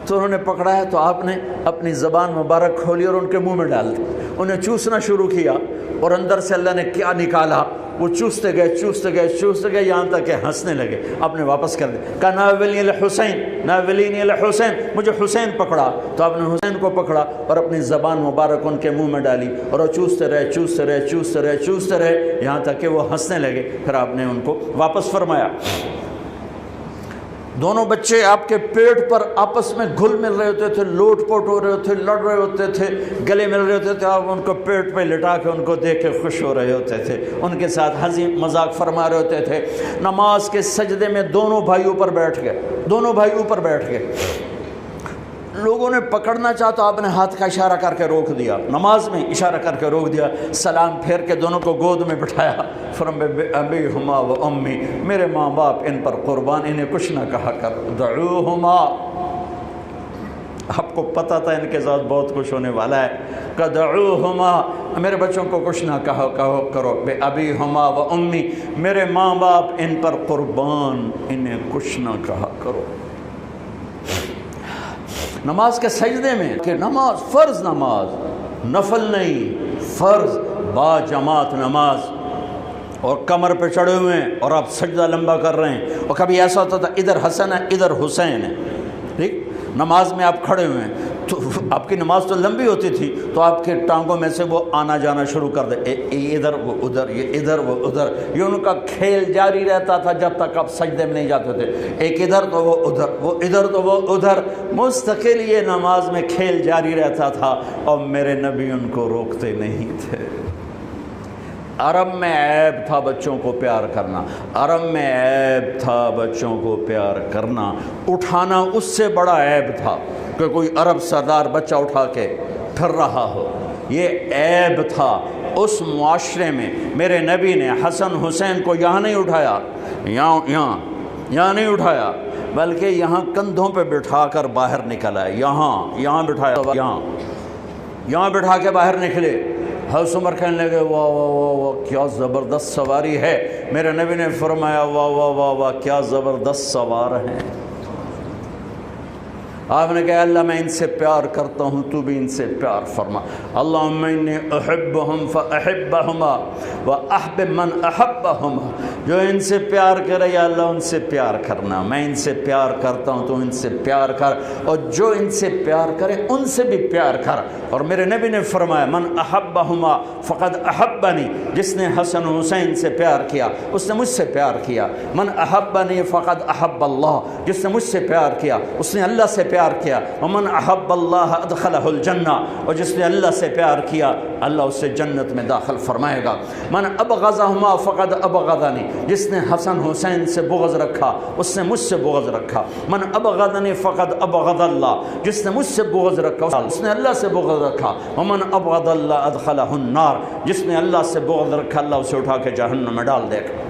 S2: تو انہوں نے پکڑا ہے تو آپ نے اپنی زبان مبارک کھولی اور ان کے منہ میں ڈال دی، انہیں چوسنا شروع کیا، اور اندر سے اللہ نے کیا نکالا، وہ چوستے گئے چوستے گئے چوستے گئے یہاں تک کہ ہنسنے لگے۔ آپ نے واپس کر دیا، کہا ناولنی الحسین ناولنی الحسین، مجھے حسین پکڑا، تو آپ نے حسین کو پکڑا اور اپنی زبان مبارک ان کے منہ میں ڈالی، اور وہ چوستے رہے چوستے رہے چوستے رہے چوستے رہے یہاں تک کہ وہ ہنسنے لگے، پھر آپ نے ان کو واپس فرمایا۔ دونوں بچے آپ کے پیٹ پر آپس میں گھل مل رہے ہوتے تھے، لوٹ پوٹ ہو رہے ہوتے، لڑ رہے ہوتے تھے، گلے مل رہے ہوتے تھے، آپ ان کو پیٹ پہ لٹا کے ان کو دیکھ کے خوش ہو رہے ہوتے تھے، ان کے ساتھ ہنسی مذاق فرما رہے ہوتے تھے۔ نماز کے سجدے میں دونوں بھائی اوپر بیٹھ گئے، دونوں بھائی اوپر بیٹھ گئے، لوگوں نے پکڑنا چاہا تو آپ نے ہاتھ کا اشارہ کر کے روک دیا، نماز میں اشارہ کر کے روک دیا، سلام پھیر کے دونوں کو گود میں بٹھایا، ابیہما و امی، میرے ماں باپ ان پر قربان، انہیں کچھ نہ کہا کر، دعوہما، آپ کو پتہ تھا ان کے ساتھ بہت کچھ ہونے والا ہے، کہ دعوہما، میرے بچوں کو کچھ نہ کہو کرو، ابیہما و امی، میرے ماں باپ ان پر قربان، انہیں کچھ نہ کہا کرو۔ نماز کے سجدے میں کہ نماز فرض، نماز نفل نہیں، فرض با جماعت نماز، اور کمر پہ چڑھے ہوئے ہیں اور آپ سجدہ لمبا کر رہے ہیں، اور کبھی ایسا ہوتا تھا ادھر حسن ہے ادھر حسین ہے، ٹھیک، نماز میں آپ کھڑے ہوئے ہیں تو آپ کی نماز تو لمبی ہوتی تھی تو آپ کے ٹانگوں میں سے وہ آنا جانا شروع کر دے، ادھر وہ ادھر، یہ ادھر وہ ادھر، یہ ان کا کھیل جاری رہتا تھا جب تک آپ سجدے میں نہیں جاتے تھے، ایک ادھر تو وہ ادھر، وہ ادھر تو وہ ادھر، مستقل یہ نماز میں کھیل جاری رہتا تھا، اور میرے نبی ان کو روکتے نہیں تھے۔ عرب میں عیب تھا بچوں کو پیار کرنا، عرب میں عیب تھا بچوں کو پیار کرنا، اٹھانا اس سے بڑا عیب تھا کہ کوئی عرب سردار بچہ اٹھا کے پھر رہا ہو، یہ عیب تھا اس معاشرے میں۔ میرے نبی نے حسن حسین کو یہاں نہیں اٹھایا، یہاں نہیں اٹھایا، بلکہ یہاں کندھوں پہ بٹھا کر باہر نکل آئے، یہاں بٹھایا، یہاں بٹھا کے باہر نکلے۔ حضرت عمر کہنے لگے واہ واہ واہ واہ کیا زبردست سواری ہے، میرے نبی نے فرمایا واہ واہ واہ واہ کیا زبردست سوار ہیں۔ آپ نے کہا اللہ میں ان سے پیار کرتا ہوں، تو بھی ان سے پیار فرما، اللہم انی احبہم فاحبہما واحبب من احبہما، جو ان سے پیار کرے یا اللہ ان سے پیار کرنا، میں ان سے پیار کرتا ہوں تو ان سے پیار کر، اور جو ان سے پیار کرے ان سے بھی پیار کر۔ اور میرے نبی نے فرمایا من احبہما فقد احبنی، جس نے حسن حسین سے پیار کیا اس نے مجھ سے پیار کیا، من احبنی فقد احب اللہ، جس نے مجھ سے پیار کیا اس نے اللہ سے پیار کیا، ومن احب اللہ ادخلہ الجنہ، اور جس نے اللہ سے پیار کیا اللہ اسے جنت میں داخل فرمائے گا، من ابغضہما فقد ابغضنی، جس نے حسن حسین سے بغض رکھا اس نے مجھ سے بغض رکھا، من ابغضنی فقد ابغض اللہ، جس نے مجھ سے بغض رکھا اس نے اللہ سے بغض رکھا، ومن ابغض اللہ ادخلہ النار، جس نے اللہ سے بغض رکھا اللہ اسے اٹھا کے جہنم میں ڈال دے گا۔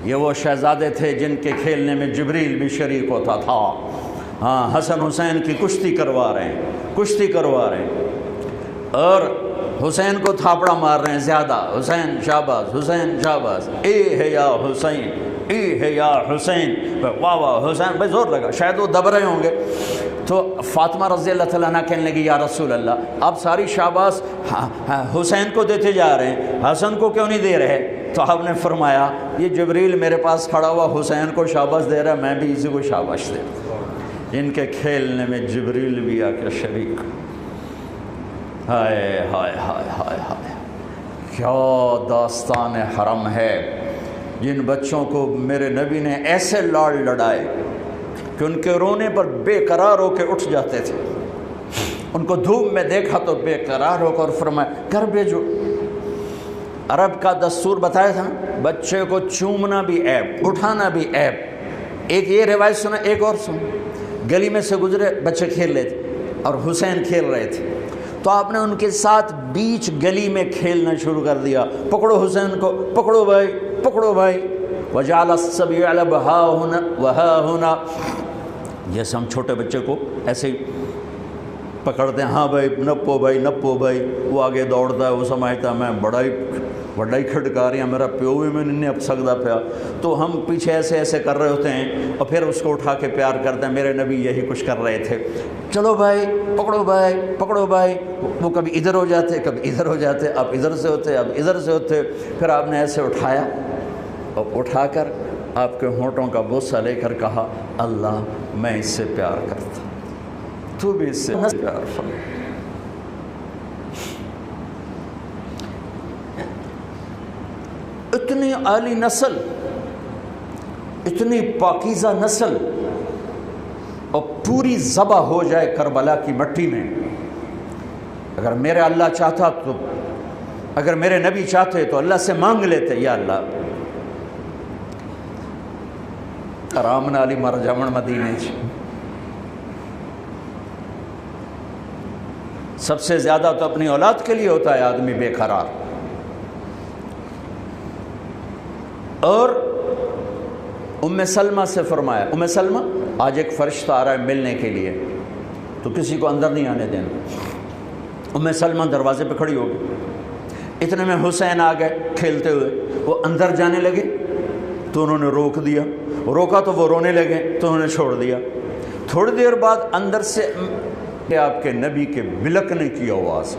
S2: یہ وہ شہزادے تھے جن کے کھیلنے میں جبریل بھی شریک ہوتا تھا، ہاں حسن حسین کی کشتی کروا رہے ہیں، اور حسین کو تھاپڑا مار رہے ہیں زیادہ، حسین شاباز حسین شاباز، اے ہے یا حسین اے ہے یا حسین، واہ واہ حسین، بھائی زور لگا، شاید وہ دب رہے ہوں گے۔ تو فاطمہ رضی اللہ تعالیٰ عنہ کہنے لگی یا رسول اللہ آپ ساری شاباز حسین کو دیتے جا رہے ہیں، حسن کو کیوں نہیں دے رہے؟ تو آپ نے فرمایا یہ جبریل میرے پاس کھڑا ہوا حسین کو شاباش دے رہا، میں بھی اسی کو شاباش دے رہا۔ ان کے کھیلنے میں جبریل بھی آ کے شریک، ہائے ہائے ہائے ہائے ہائے، کیا داستان حرم ہے۔ جن بچوں کو میرے نبی نے ایسے لاڑ لڑائے کہ ان کے رونے پر بے قرار ہو کے اٹھ جاتے تھے، ان کو دھوپ میں دیکھا تو بے قرار ہو کر فرمایا گھر بھیجو۔ عرب کا دستور بتایا تھا نا، بچے کو چومنا بھی عیب، اٹھانا بھی عیب۔ ایک یہ روایت سنا، ایک اور سن، گلی میں سے گزرے بچے کھیل رہے تھے اور حسین کھیل رہے تھے، تو آپ نے ان کے ساتھ بیچ گلی میں کھیلنا شروع کر دیا، پکڑو حسین کو، پکڑو بھائی، پکڑو بھائی۔ وَجَعَلَ الصَّبْيَ يَلْعَبُ هَا هُنَا وَهَا هُنَا، جیسے ہم چھوٹے بچے کو ایسے ہی پکڑتے ہیں، ہاں بھائی نپو بھائی، نپو بھائی، وہ آگے دوڑتا ہے، وہ سمجھتا ہے میں بڑا ہی کھٹکاریاں میرا پیو بھی میں نہیں اب سکتا پیا، تو ہم پیچھے ایسے ایسے کر رہے ہوتے ہیں اور پھر اس کو اٹھا کے پیار کرتے ہیں۔ میرے نبی یہی کچھ کر رہے تھے، چلو بھائی پکڑو بھائی، پکڑو بھائی۔ وہ کبھی ادھر ہو جاتے، کبھی ادھر ہو جاتے، اب ادھر سے ہوتے، اب ادھر سے ہوتے، پھر آپ نے ایسے اٹھایا اور اٹھا کر آپ کے ہونٹوں کا بوسہ لے کر کہا اللہ میں اس سے پیار کرتا، تو بھی اس سے پیار فرما۔ اتنی عالی نسل، اتنی پاکیزہ نسل، اور پوری ذبح ہو جائے کربلا کی مٹی میں۔ اگر میرا اللہ چاہتا تو، اگر میرے نبی چاہتے تو اللہ سے مانگ لیتے، یا اللہ آرام نالی مر جاون مدینے چ۔ سب سے زیادہ تو اپنی اولاد کے لیے ہوتا ہے آدمی بے قرار۔ اور ام سلمہ سے فرمایا، ام سلمہ آج ایک فرشتہ آ رہا ہے ملنے کے لیے، تو کسی کو اندر نہیں آنے دینا۔ ام سلمہ دروازے پہ کھڑی ہو گئی، اتنے میں حسین آ گئے کھیلتے ہوئے، وہ اندر جانے لگے تو انہوں نے روک دیا، روکا تو وہ رونے لگے تو انہوں نے چھوڑ دیا۔ تھوڑی دیر بعد اندر سے آپ کے نبی کے بلکنے کی آواز،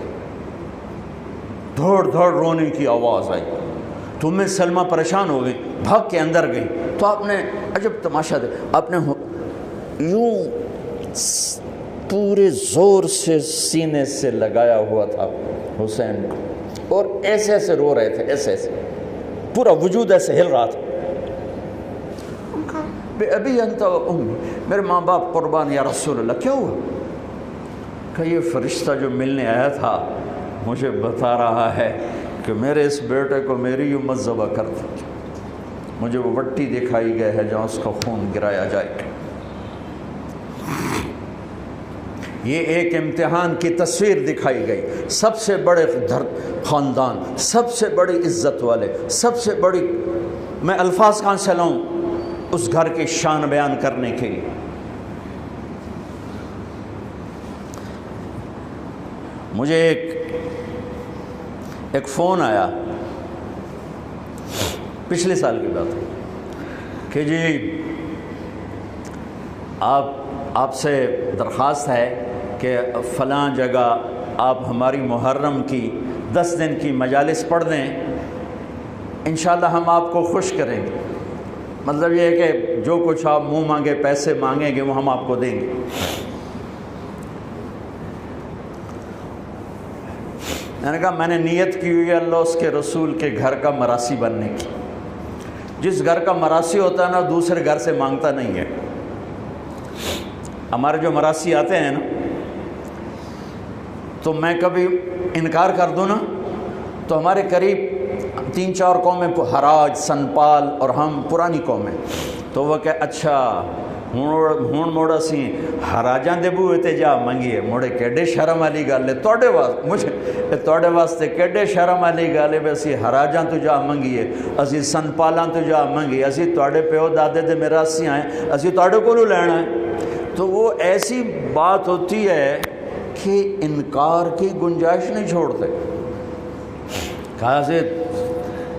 S2: دھوڑ دھوڑ رونے کی آواز آئی، تو ام سلمہ پریشان ہو گئی، بھاگ کے اندر گئی، تو آپ نے عجب تماشا دے، آپ نے یوں پورے زور سے سینے سے لگایا ہوا تھا حسین کو، اور ایسے ایسے رو رہے تھے، ایسے ایسے پورا وجود ایسے ہل رہا تھا۔ بے ابی انت و امی، میرے ماں باپ قربان یا رسول اللہ۔ کیا ہوا؟ کہ یہ فرشتہ جو ملنے آیا تھا مجھے بتا رہا ہے کہ میرے اس بیٹے کو میری امت ذبح کر دی، مجھے وہ وٹی دکھائی گئے ہے جہاں اس کا خون گرایا جائے۔ یہ ایک امتحان کی تصویر دکھائی گئی، سب سے بڑے خاندان، سب سے بڑی عزت والے، سب سے بڑی، میں الفاظ کہاں سے لاؤں اس گھر کی شان بیان کرنے کے لیے۔ مجھے ایک فون آیا پچھلے سال کی بات ہے کہ جی آپ سے درخواست ہے کہ فلاں جگہ آپ ہماری محرم کی 10 دن کی مجالس پڑھ دیں، انشاءاللہ ہم آپ کو خوش کریں گے۔ مطلب یہ ہے کہ جو کچھ آپ منہ مانگے، پیسے مانگیں گے، وہ ہم آپ کو دیں گے۔ میں نے کہا میں نے نیت کی ہوئی ہے اللہ اس کے رسول کے گھر کا مراسی بننے کی۔ جس گھر کا مراسی ہوتا ہے نا دوسرے گھر سے مانگتا نہیں ہے۔ ہمارے جو مراسی آتے ہیں نا تو میں کبھی انکار کر دوں نا تو ہمارے قریب 3-4 قومیں، حراج، سنپال اور ہم پرانی قومیں، تو وہ کہ اچھا ہون موڑا سی حراجاں دے بوئے تے جا منگیے، موڑے کیڈے شرم والی گل ہے توڑے واسطے، مجھے توڑے واسطے کیڈے شرم والی گل ہے بھی اسی حراجاں تو جا منگیے، اسی سنپالاں تو جا منگیے، اسی توڑے پیو دادے دے میراثی آئیں، اسی توڑے کو لو لینا ہے۔ تو وہ ایسی بات ہوتی ہے کہ انکار کی گنجائش نہیں چھوڑتے۔ کہا سے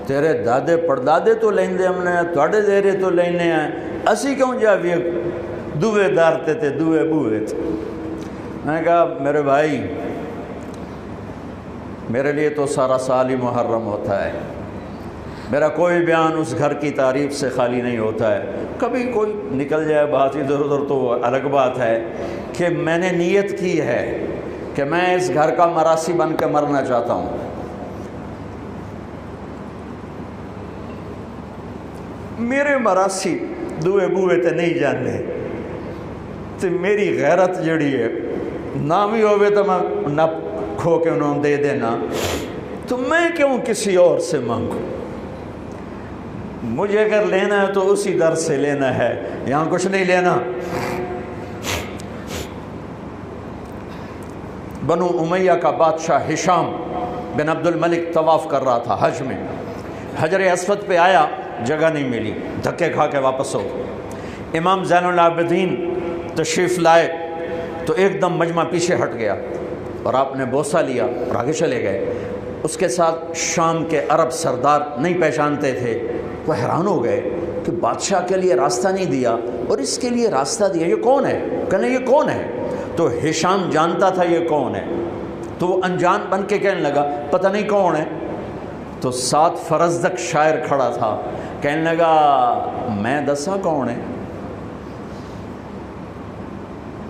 S2: تیرے دادے پردادے تو لیندے ہم نے، توڑے دیرے تو لینے ہیں، اسی کیوں جا بھی دوے دارتے تھے، دوے بوئے تھے۔ میں نے کہا میرے بھائی میرے لیے تو سارا سال ہی محرم ہوتا ہے، میرا کوئی بیان اس گھر کی تعریف سے خالی نہیں ہوتا ہے، کبھی کوئی نکل جائے بات ادھر ادھر تو الگ بات ہے، کہ میں نے نیت کی ہے کہ میں اس گھر کا مراسی بن کے مرنا چاہتا ہوں۔ میرے مراسی دوے بوے تے نہیں جانے تے میری غیرت جڑی ہے نہ بھی ہوئے تو میں نہ کھو کے انہوں دے دینا، تو میں کیوں کسی اور سے مانگوں؟ مجھے اگر لینا ہے تو اسی در سے لینا ہے، یہاں کچھ نہیں لینا۔ بنو امیہ کا بادشاہ ہشام بن عبد الملک طواف کر رہا تھا حج میں، حجر اسود پہ آیا، جگہ نہیں ملی، دھکے کھا کے واپس ہو۔ امام زین العابدین تشریف لائے تو ایک دم مجمع پیچھے ہٹ گیا اور آپ نے بوسہ لیا اور آگے چلے گئے۔ اس کے ساتھ شام کے عرب سردار نہیں پہچانتے تھے، وہ حیران ہو گئے کہ بادشاہ کے لیے راستہ نہیں دیا اور اس کے لیے راستہ دیا، یہ کون ہے؟ کہنے یہ کون ہے؟ تو ہشام جانتا تھا یہ کون ہے، تو وہ انجان بن کے کہنے لگا پتہ نہیں کون ہے۔ تو ساتھ فرزدق شاعر کھڑا تھا، کہنے لگا میں دسا کون ہے؟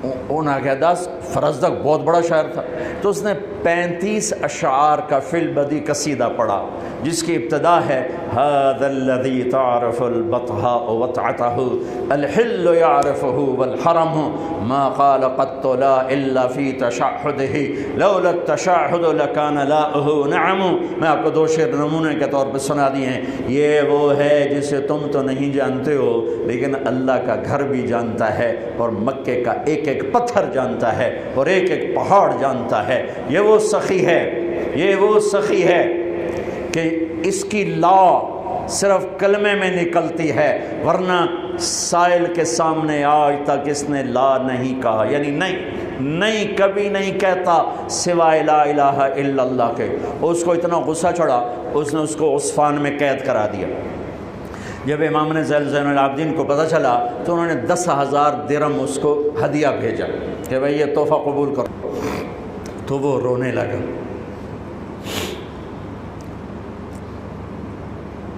S2: انہوں نے کہا دس۔ فرزدق بہت بڑا شاعر تھا، تو اس نے 35 اشعار کا فی البدی قصیدہ پڑھا جس کی ابتدا ہے هذا الذي تعرف البطحاء وطعته الحل يعرفه والحرم ما قال قط لا الا في تشهده لولا التشهد لكان لاؤه نعم۔ میں آپ کو دو شعر نمونے کے طور پہ سنا دیے ہیں۔ یہ وہ ہے جسے تم تو نہیں جانتے ہو لیکن اللہ کا گھر بھی جانتا ہے اور مکے کا ایک ایک پتھر جانتا ہے اور ایک ایک پہاڑ جانتا ہے۔ یہ وہ سخی ہے، یہ وہ سخی ہے کہ اس کی لا صرف کلمے میں نکلتی ہے، ورنہ سائل کے سامنے آج تک اس نے لا نہیں کہا، یعنی نہیں کبھی نہیں کہتا سوائے لا الہ الا اللہ کے۔ اس کو اتنا غصہ چڑھا اس نے اس کو عصفان میں قید کرا دیا۔ جب امام نے زین العابدین کو پتہ چلا تو انہوں نے 10,000 درہم اس کو ہدیہ بھیجا کہ بھئی یہ تحفہ قبول کرو، تو وہ رونے لگا۔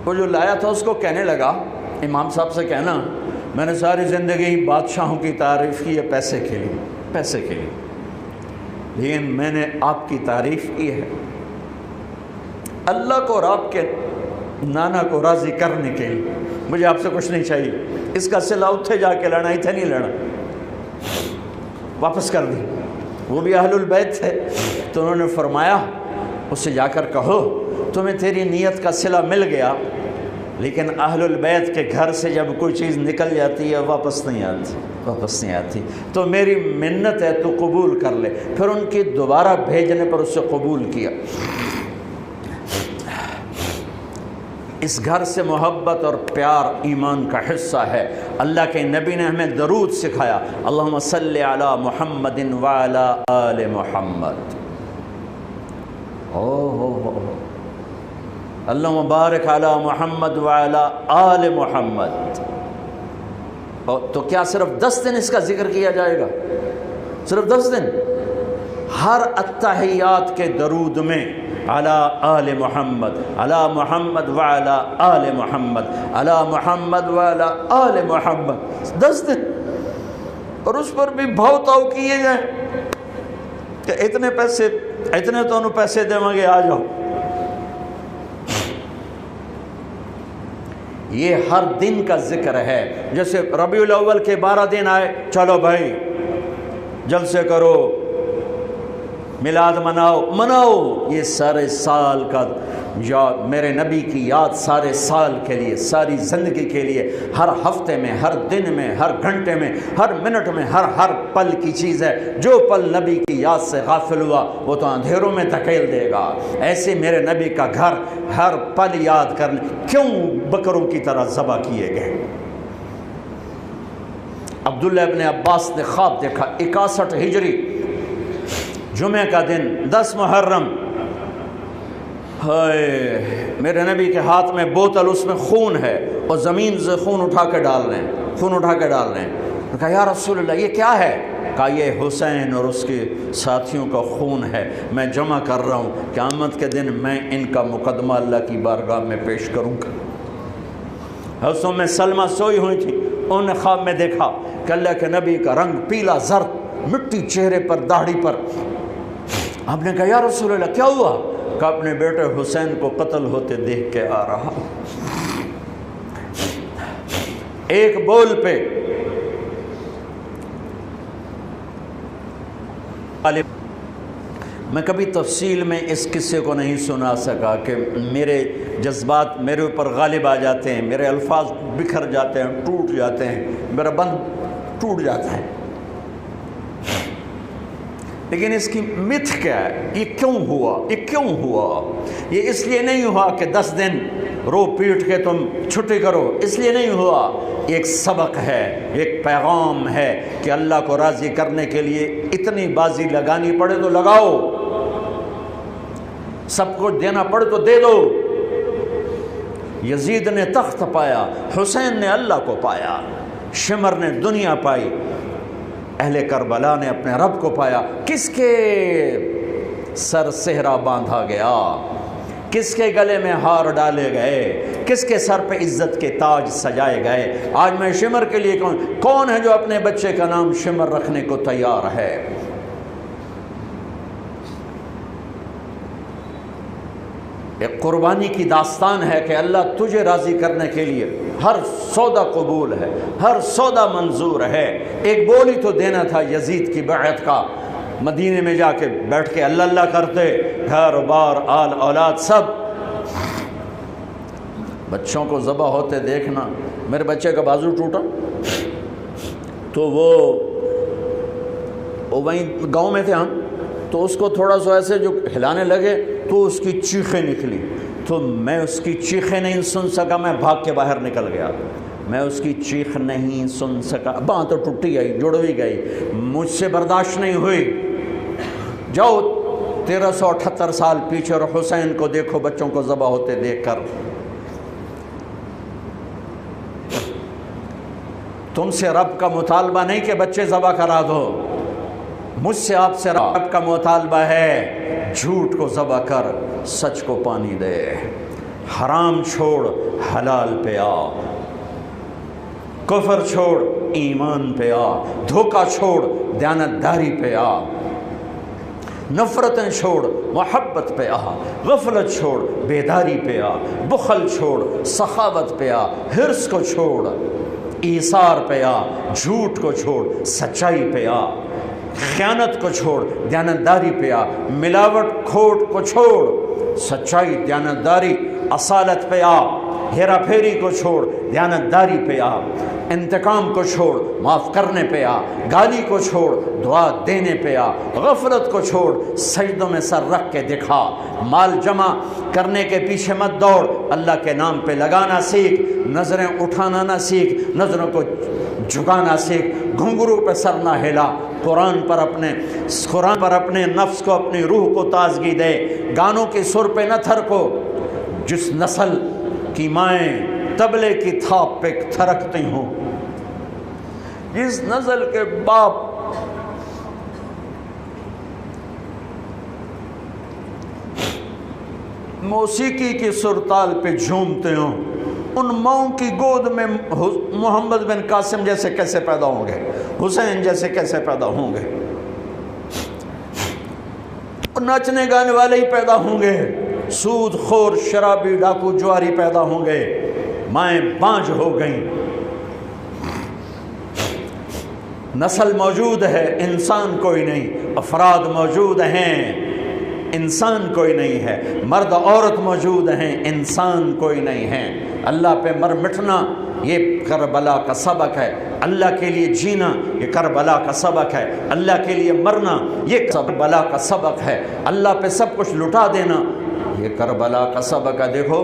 S2: وہ جو لایا تھا اس کو کہنے لگا امام صاحب سے کہنا میں نے ساری زندگی بادشاہوں کی تعریف کی ہے پیسے کے لیے، لیکن میں نے آپ کی تعریف کی ہے اللہ کو اور آپ کے نانا کو راضی کرنے کے لیے، مجھے آپ سے کچھ نہیں چاہیے۔ اس کا صلہ اتھے جا کے لڑنا، اتھے نہیں لڑنا، واپس کر دی۔ وہ بھی اہل البیت تھے تو انہوں نے فرمایا اس سے جا کر کہو تمہیں تیری نیت کا صلہ مل گیا، لیکن اہل البیت کے گھر سے جب کوئی چیز نکل جاتی ہے واپس نہیں آتی، تو میری منت ہے تو قبول کر لے۔ پھر ان کی دوبارہ بھیجنے پر اس سے قبول کیا۔ اس گھر سے محبت اور پیار ایمان کا حصہ ہے۔ اللہ کے نبی نے ہمیں درود سکھایا، اللہم صلی علی محمد وعلی آل محمد، اللہم بارک علی محمد وعلی آل محمد۔ تو کیا صرف 10 دن اس کا ذکر کیا جائے گا؟ صرف 10 دن؟ ہر التحیات کے درود میں علی آل محمد، علی محمد وعلی آل محمد، علی محمد وعلی آل محمد، 10 دن، اور اس پر بھی بھاؤ تاؤ کیے جائیں کہ اتنے تو انہوں پیسے دیں گے، آ جاؤ۔ یہ ہر دن کا ذکر ہے۔ جیسے ربیع الاول کے 12 دن آئے، چلو بھائی جلسے کرو، میلاد مناؤ، یہ سارے سال کا یاد، میرے نبی کی یاد سارے سال کے لیے، ساری زندگی کے لیے، ہر ہفتے میں، ہر دن میں، ہر گھنٹے میں، ہر منٹ میں، ہر پل کی چیز ہے۔ جو پل نبی کی یاد سے غافل ہوا وہ تو اندھیروں میں دھکیل دے گا۔ ایسے میرے نبی کا گھر ہر پل یاد کرنے، کیوں بکروں کی طرح ذبح کیے گئے؟ عبداللہ ابن عباس نے خواب دیکھا، 61 ہجری جمعہ کا دن 10 محرم، میرے نبی کے ہاتھ میں بوتل، اس میں خون ہے اور زمین سے خون اٹھا کے ڈال رہے ہیں۔ کہا یا رسول اللہ یہ کیا ہے؟ کہا یہ حسین اور اس کے ساتھیوں کا خون ہے، میں جمع کر رہا ہوں، قیامت کے دن میں ان کا مقدمہ اللہ کی بارگاہ میں پیش کروں گا۔ حضرت ام سلمہ سوئی ہوئی تھی، انہوں نے خواب میں دیکھا کہ اللہ کے نبی کا رنگ پیلا زرد، مٹی چہرے پر، داڑھی پر۔ آپ نے کہا یا رسول اللہ کیا ہوا؟ کہ اپنے بیٹے حسین کو قتل ہوتے دیکھ کے آ رہا۔ ایک بول پہ میں کبھی تفصیل میں اس قصے کو نہیں سنا سکا کہ میرے جذبات میرے اوپر غالب آ جاتے ہیں، میرے الفاظ بکھر جاتے ہیں، ٹوٹ جاتے ہیں، میرا بند ٹوٹ جاتا ہے، لیکن اس کی متھ کیا ہے؟ یہ کیوں ہوا؟ یہ کیوں ہوا؟ یہ اس لیے نہیں ہوا کہ 10 دن رو پیٹ کے تم چھٹی کرو، اس لیے نہیں ہوا، ایک سبق ہے، ایک پیغام ہے کہ اللہ کو راضی کرنے کے لیے اتنی بازی لگانی پڑے تو لگاؤ، سب کچھ دینا پڑے تو دے دو۔ یزید نے تخت پایا، حسین نے اللہ کو پایا، شمر نے دنیا پائی، اہل کربلا نے اپنے رب کو پایا۔ کس کے سر صحرا باندھا گیا؟ کس کے گلے میں ہار ڈالے گئے؟ کس کے سر پہ عزت کے تاج سجائے گئے؟ آج میں شمر کے لیے کون ہے جو اپنے بچے کا نام شمر رکھنے کو تیار ہے؟ ایک قربانی کی داستان ہے کہ اللہ تجھے راضی کرنے کے لیے ہر سودا قبول ہے، ہر سودا منظور ہے۔ ایک بول ہی تو دینا تھا یزید کی بیعت کا، مدینے میں جا کے بیٹھ کے اللہ اللہ کرتے، گھر بار آل اولاد سب، بچوں کو ذبح ہوتے دیکھنا۔ میرے بچے کا بازو ٹوٹا تو وہ وہیں گاؤں میں تھے ہم، تو اس کو تھوڑا سا ایسے جو ہلانے لگے تو اس کی چیخیں نکلی، تو میں اس کی چیخیں نہیں سن سکا، میں بھاگ کے باہر نکل گیا، میں اس کی چیخ نہیں سن سکا، باں تو ٹوٹی گئی، جڑ بھی گئی، مجھ سے برداشت نہیں ہوئی۔ جاؤ 1378 سال پیچھے اور حسین کو دیکھو بچوں کو ذبح ہوتے دیکھ کر۔ تم سے رب کا مطالبہ نہیں کہ بچے ذبح کرا دو، مجھ سے آپ سے رب کا مطالبہ ہے جھوٹ کو ذبح کر سچ کو پانی دے، حرام چھوڑ حلال پہ آ، کفر چھوڑ ایمان پہ آ، دھوکہ چھوڑ دیانتداری پہ آ، نفرتیں چھوڑ محبت پہ آ، غفلت چھوڑ بیداری پہ آ، بخل چھوڑ سخاوت پہ آ، حرص کو چھوڑ ایثار پہ آ، جھوٹ کو چھوڑ سچائی پہ آ، خیانت کو چھوڑ دیانتداری پہ آ، ملاوٹ کھوٹ کو چھوڑ سچائی دیانتداری اصالت پہ آ، ہیرا پھیری کو چھوڑ دیانتداری پہ آ، انتقام کو چھوڑ معاف کرنے پہ آ، گالی کو چھوڑ دعا دینے پہ آ، غفلت کو چھوڑ سجدوں میں سر رکھ کے دکھا، مال جمع کرنے کے پیچھے مت دوڑ، اللہ کے نام پہ لگانا سیکھ، نظریں اٹھانا نہ سیکھ، نظروں کو جھکانا سیکھ، گھنگرو پہ سر نہ ہلا، قرآن پر اپنے نفس کو اپنی روح کو تازگی دے، گانوں کی سر پہ نہ تھرکو، جس نسل کی مائیں تبلے کی تھاپ پہ تھرکتی ہوں، جس نسل کے باپ موسیقی کی سرتال پہ جھومتے ہوں، ان ماؤں کی گود میں محمد بن قاسم جیسے کیسے پیدا ہوں گے، حسین جیسے کیسے پیدا ہوں گے، ناچنے گانے والے ہی پیدا ہوں گے، سود خور شرابی ڈاکو جواری پیدا ہوں گے، مائیں بانجھ ہو گئیں۔ نسل موجود ہے، انسان کوئی نہیں، افراد موجود ہیں، انسان کوئی نہیں ہے، مرد عورت موجود ہیں، انسان کوئی نہیں ہے۔ اللہ پہ مر مٹنا یہ کربلا کا سبق ہے، اللہ کے لیے جینا یہ کربلا کا سبق ہے، اللہ کے لیے مرنا یہ کربلا کا سبق ہے، اللہ پہ سب کچھ لٹا دینا یہ کربلا کا سبق ہے۔ دیکھو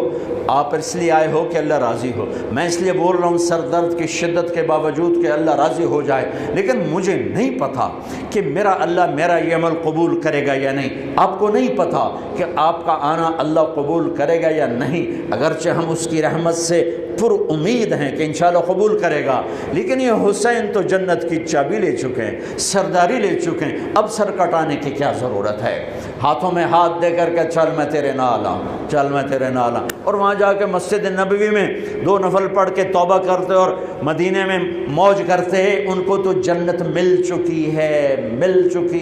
S2: آپ اس لیے آئے ہو کہ اللہ راضی ہو، میں اس لیے بول رہا ہوں سر درد کی شدت کے باوجود کہ اللہ راضی ہو جائے، لیکن مجھے نہیں پتا کہ میرا اللہ میرا یہ عمل قبول کرے گا یا نہیں، آپ کو نہیں پتا کہ آپ کا آنا اللہ قبول کرے گا یا نہیں، اگرچہ ہم اس کی رحمت سے پر امید ہیں کہ انشاءاللہ قبول کرے گا، لیکن یہ حسین تو جنت کی چابی لے چکے ہیں، سرداری لے چکے ہیں، اب سر کٹانے کی کیا ضرورت ہے؟ ہاتھوں میں ہاتھ دے کر کے چل میں تیرے نال ہوں، چل میں تیرے نال ہوں، اور وہاں جا کے مسجد نبوی میں 2 نفل پڑھ کے توبہ کرتے اور مدینے میں موج کرتے، ان کو تو جنت مل چکی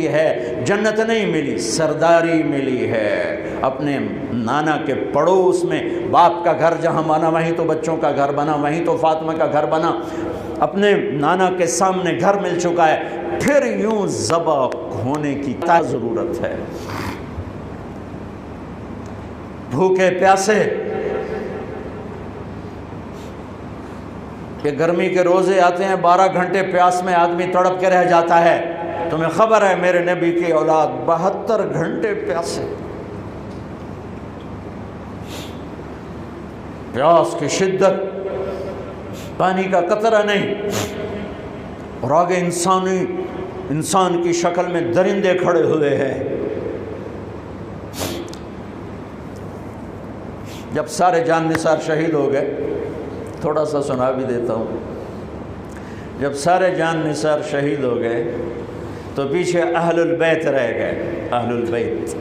S2: ہے، جنت نہیں ملی، سرداری ملی ہے۔ اپنے نانا کے پڑوس میں باپ کا گھر جہاں بنا وہیں تو بچوں کا گھر بنا، وہیں تو فاطمہ کا گھر بنا، اپنے نانا کے سامنے گھر مل چکا ہے، پھر یوں ذبح ہونے کی کیا ضرورت ہے؟ بھوکے پیاسے، کہ گرمی کے روزے آتے ہیں 12 گھنٹے پیاس میں آدمی تڑپ کے رہ جاتا ہے۔ تمہیں خبر ہے میرے نبی کی اولاد 72 گھنٹے پیاسے، پیاس کی شدت، پانی کا قطرہ نہیں، اور آگے انسان کی شکل میں درندے کھڑے ہوئے ہیں۔ جب سارے جان نثار شہید ہو گئے، تھوڑا سا سنا بھی دیتا ہوں، جب سارے جان نثار شہید ہو گئے تو پیچھے اہل البیت رہ گئے۔ اہل البیت،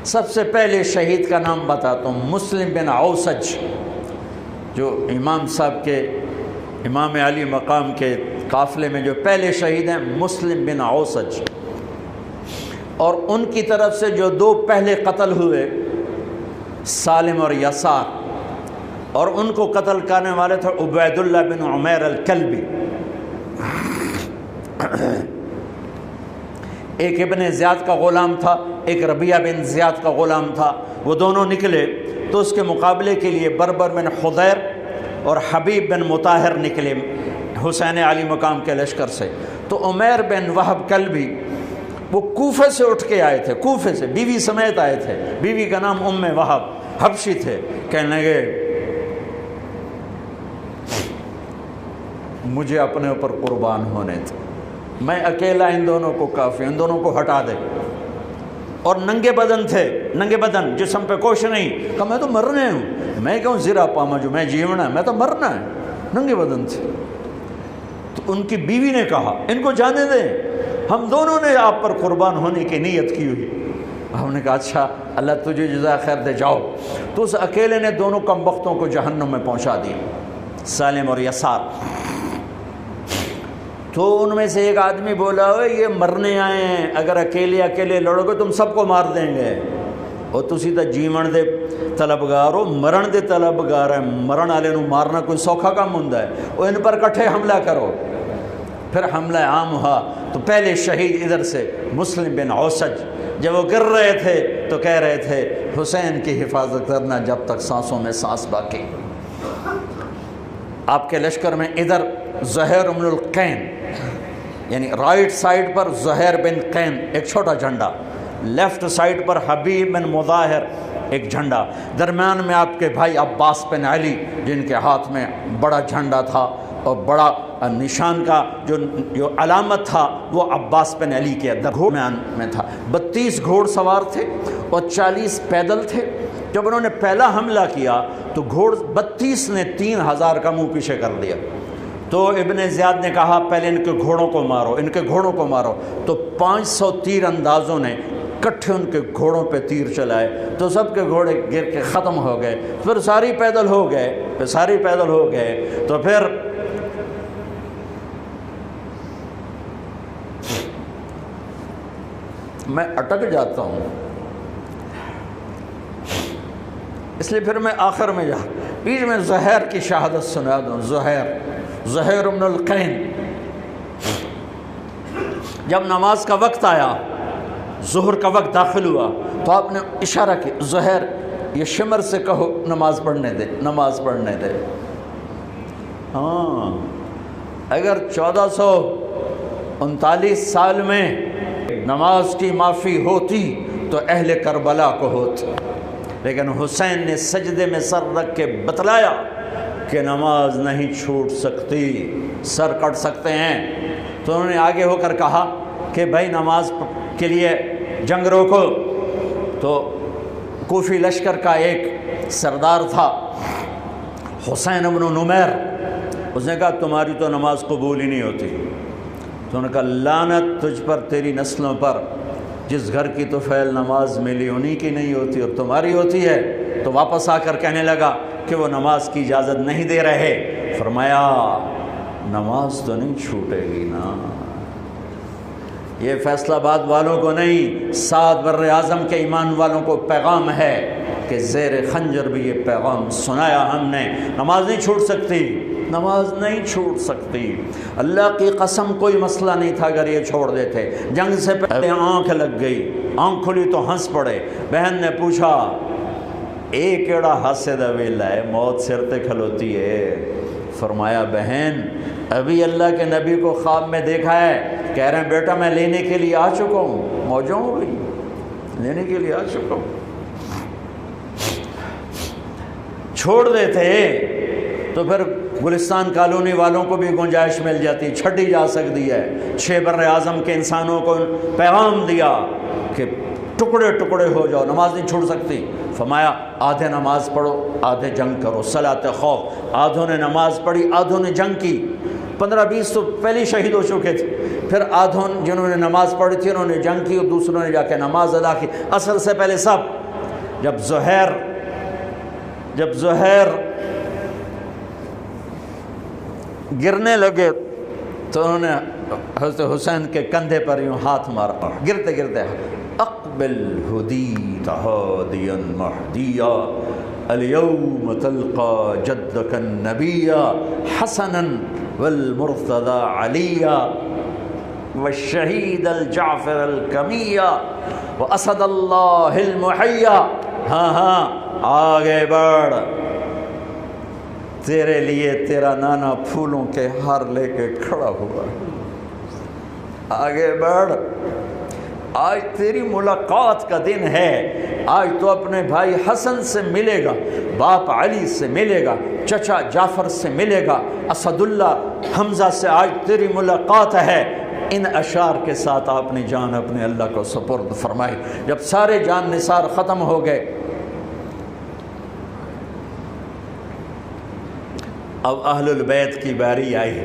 S2: سب سے پہلے شہید کا نام بتاتا ہوں، مسلم بن اوسج، جو امام صاحب کے، امام علی مقام کے قافلے میں جو پہلے شہید ہیں، مسلم بن اوسج۔ اور ان کی طرف سے جو 2 پہلے قتل ہوئے، سالم اور یسار، اور ان کو قتل کرنے والے تھے عبید اللہ بن عمیر الکلبی۔ ایک ابن زیاد کا غلام تھا، ایک ربیعہ بن زیاد کا غلام تھا، وہ دونوں نکلے تو اس کے مقابلے کے لیے بربر بن حضیر اور حبیب بن مطاہر نکلے حسین علی مقام کے لشکر سے۔ تو عمیر بن وہب کلبی وہ کوفے سے اٹھ کے آئے تھے، کوفے سے بیوی سمیت آئے تھے، بیوی کا نام ام وہب، حبشی تھے۔ کہنے لگے مجھے اپنے اوپر قربان ہونے تھے، میں اکیلا ان دونوں کو کافی، ان دونوں کو ہٹا دے۔ اور ننگے بدن تھے، ننگے بدن، جسم پہ کچھ نہیں، کہا میں تو مرنے ہوں، میں کیوں زیرہ پاما جو میں جیونا ہے، میں تو مرنا ہے، ننگے بدن تھے۔ تو ان کی بیوی نے کہا ان کو جانے دیں، ہم دونوں نے آپ پر قربان ہونے کی نیت کی ہوئی۔ ہم نے کہا اچھا اللہ تجھے جزا خیر دے، جاؤ۔ تو اس اکیلے نے دونوں کمبختوں کو جہنم میں پہنچا دیا، سالم اور یسار۔ تو ان میں سے ایک آدمی بولا یہ مرنے آئے ہیں، اگر اکیلے لڑو گے تم سب کو مار دیں گے، اور تسی تو جیون دے طلبگار ہو، مرن دے طلبگار ہیں، مرن والے نو مارنا کوئی سوکھا کام ہوندا ہے، اور ان پر کٹھے حملہ کرو۔ پھر حملہ عام ہوا تو پہلے شہید ادھر سے مسلم بن اوسج، جب وہ گر رہے تھے تو کہہ رہے تھے حسین کی حفاظت کرنا جب تک سانسوں میں سانس باقی۔ آپ کے لشکر میں ادھر زہیر بن القین، یعنی رائٹ سائڈ پر زہیر بن قین ایک چھوٹا جھنڈا، لیفٹ سائڈ پر حبیب بن مظاہر ایک جھنڈا، درمیان میں آپ کے بھائی عباس بن علی جن کے ہاتھ میں بڑا جھنڈا تھا، اور بڑا نشان کا جو علامت تھا وہ عباس بن علی کے درمیان میں تھا۔ 32 گھوڑ سوار تھے اور 40 پیدل تھے۔ جب انہوں نے پہلا حملہ کیا تو 32 نے 3000 کا منہ پیچھے کر دیا۔ تو ابن زیاد نے کہا پہلے ان کے گھوڑوں کو مارو، ان کے گھوڑوں کو مارو۔ تو 500 تیر اندازوں نے کٹھے ان کے گھوڑوں پہ تیر چلائے تو سب کے گھوڑے گر کے ختم ہو گئے۔ پھر ساری پیدل ہو گئے، تو پھر میں اٹک جاتا ہوں، اس لیے پھر میں آخر میں بیچ میں زہیر کی شہادت سنا دوں۔ زہیر بن القین، جب نماز کا وقت آیا، ظہر کا وقت داخل ہوا تو آپ نے اشارہ کیا زہیر یہ شمر سے کہو نماز پڑھنے دے۔ ہاں، اگر 1439 سال میں نماز کی معافی ہوتی تو اہل کربلا کو ہوتی، لیکن حسین نے سجدے میں سر رکھ کے بتلایا کہ نماز نہیں چھوٹ سکتی، سر کٹ سکتے ہیں۔ تو انہوں نے آگے ہو کر کہا کہ بھائی نماز کے لیے جنگ روکو۔ تو کوفی لشکر کا ایک سردار تھا حسین بن نمیر، اس نے کہا تمہاری تو نماز قبول ہی نہیں ہوتی۔ تو انہوں نے کہا لعنت تجھ پر، تیری نسلوں پر، جس گھر کی تو فعل نماز ملی انہی کی نہیں ہوتی اور تمہاری ہوتی ہے۔ تو واپس آ کر کہنے لگا کہ وہ نماز کی اجازت نہیں دے رہے۔ فرمایا نماز تو نہیں چھوٹے گی نا، یہ فیصل آباد والوں کو نہیں، 7 بر اعظم کے ایمان والوں کو پیغام ہے کہ زیر خنجر بھی یہ پیغام سنایا ہم نے، نماز نہیں چھوٹ سکتی، نماز نہیں چھوٹ سکتی۔ اللہ کی قسم کوئی مسئلہ نہیں تھا اگر یہ چھوڑ دیتے۔ جنگ سے پہلے آنکھ لگ گئی، آنکھ کھلی تو ہنس پڑے۔ بہن نے پوچھا اے کیڑا ہاسے دا ویلا ہے، موت سر تے کھلوتی ہے۔ فرمایا بہن ابھی اللہ کے نبی کو خواب میں دیکھا ہے، کہہ رہے ہیں بیٹا میں لینے کے لیے آ چکا ہوں، موجوں ہو گئی، لینے کے لیے آ چکا ہوں۔ چھوڑ دیتے تو پھر گلستان کالونی والوں کو بھی گنجائش مل جاتی، چھٹی جا سکتی ہے۔ 6 بر اعظم کے انسانوں کو پیغام دیا کہ ٹکڑے ٹکڑے ہو جاؤ، نماز نہیں چھوڑ سکتی۔ فرمایا آدھے نماز پڑھو آدھے جنگ کرو، صلاۃ خوف۔ آدھوں نے نماز پڑھی آدھوں نے جنگ کی، 15-20 تو پہلے شہید ہو چکے تھے، پھر آدھوں جنہوں نے نماز پڑھی تھی انہوں نے جنگ کی اور دوسروں نے جا کے نماز ادا کی۔ عصر سے پہلے سب۔ جب زہیر گرنے لگے تو انہوں نے حضرت حسین کے کندھے پر یوں ہاتھ مارا، گرتے گرتے اقبل ہدیت ہادیا مہدیا اليوم تلقى جدك النبي حسنا والمرتضى عليا والشهيد الجعفر الكمية واسد الله المحيا۔ ہاں آگے بڑھ، تیرے لیے تیرا نانا پھولوں کے ہار لے کے کھڑا ہوا، آگے بڑھ، آج تیری ملاقات کا دن ہے، آج تو اپنے بھائی حسن سے ملے گا، باپ علی سے ملے گا، چچا جعفر سے ملے گا، اسد اللہ حمزہ سے آج تیری ملاقات ہے۔ ان اشعار کے ساتھ آپ نے جان اپنے اللہ کو سپرد فرمائی۔ جب سارے جان نثار ختم ہو گئے، اب اہل البیت کی باری آئی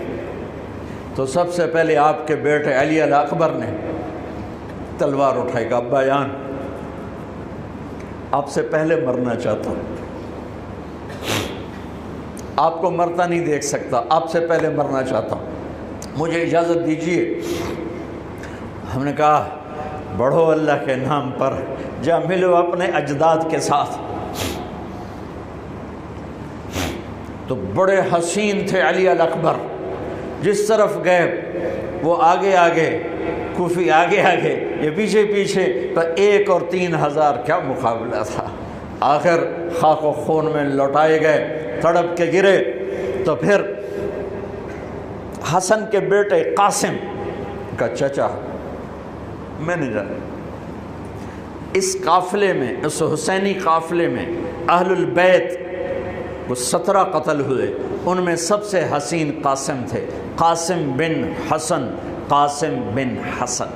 S2: تو سب سے پہلے آپ کے بیٹے علی الاکبر نے تلوار اٹھائی، کہ ابا جان آپ سے پہلے مرنا چاہتا ہوں، آپ کو مرتا نہیں دیکھ سکتا، آپ سے پہلے مرنا چاہتا ہوں، مجھے اجازت دیجیے۔ ہم نے کہا بڑھو اللہ کے نام پر، جا ملو اپنے اجداد کے ساتھ۔ تو بڑے حسین تھے علی الاکبر، جس طرف گئے وہ آگے آگے، کوفی آگے آگے، یہ پیچھے پیچھے، تو 1 اور 3000 کیا مقابلہ تھا۔ آخر خاک و خون میں لوٹائے گئے، تڑپ کے گرے۔ تو پھر حسن کے بیٹے قاسم کا چچا، میں نے جانا اس قافلے میں، اس حسینی قافلے میں اہل البیت وہ 17 قتل ہوئے، ان میں سب سے حسین قاسم تھے، قاسم بن حسن، قاسم بن حسن۔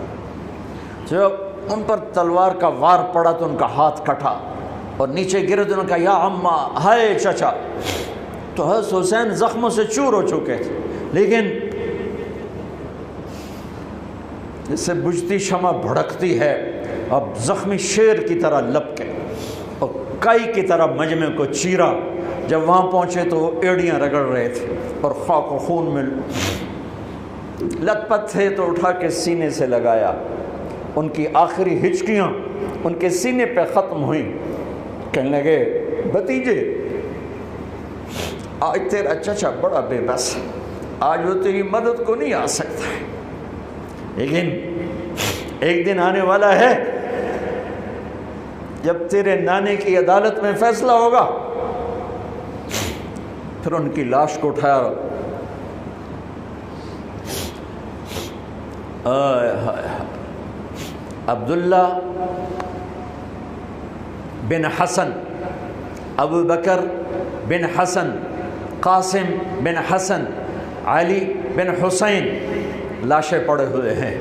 S2: جب ان پر تلوار کا وار پڑا تو ان کا ہاتھ کٹا اور نیچے گرے تو انہوں نے کہا یا اماں، ہائے چچا۔ تو حضرت حسین زخموں سے چور ہو چکے تھے، لیکن اس سے بجھتی شمع بھڑکتی ہے، اب زخمی شیر کی طرح لپکے اور کائی کی طرح مجمع کو چیرا۔ جب وہاں پہنچے تو وہ ایڑیاں رگڑ رہے تھے اور خاک و خون میں لت پت تھے، تو اٹھا کے سینے سے لگایا، ان کی آخری ہچکیاں ان کے سینے پہ ختم ہوئیں۔ کہنے لگے بھتیجے آج تیرا چچا بڑا بے بس، آج وہ تیری مدد کو نہیں آ سکتا ہے، لیکن ایک دن آنے والا ہے جب تیرے نانے کی عدالت میں فیصلہ ہوگا۔ پھر ان کی لاش کو اٹھایا، عبداللہ بن حسن، ابو بکر بن حسن، قاسم بن حسن، علی بن حسین لاشیں پڑے ہوئے ہیں۔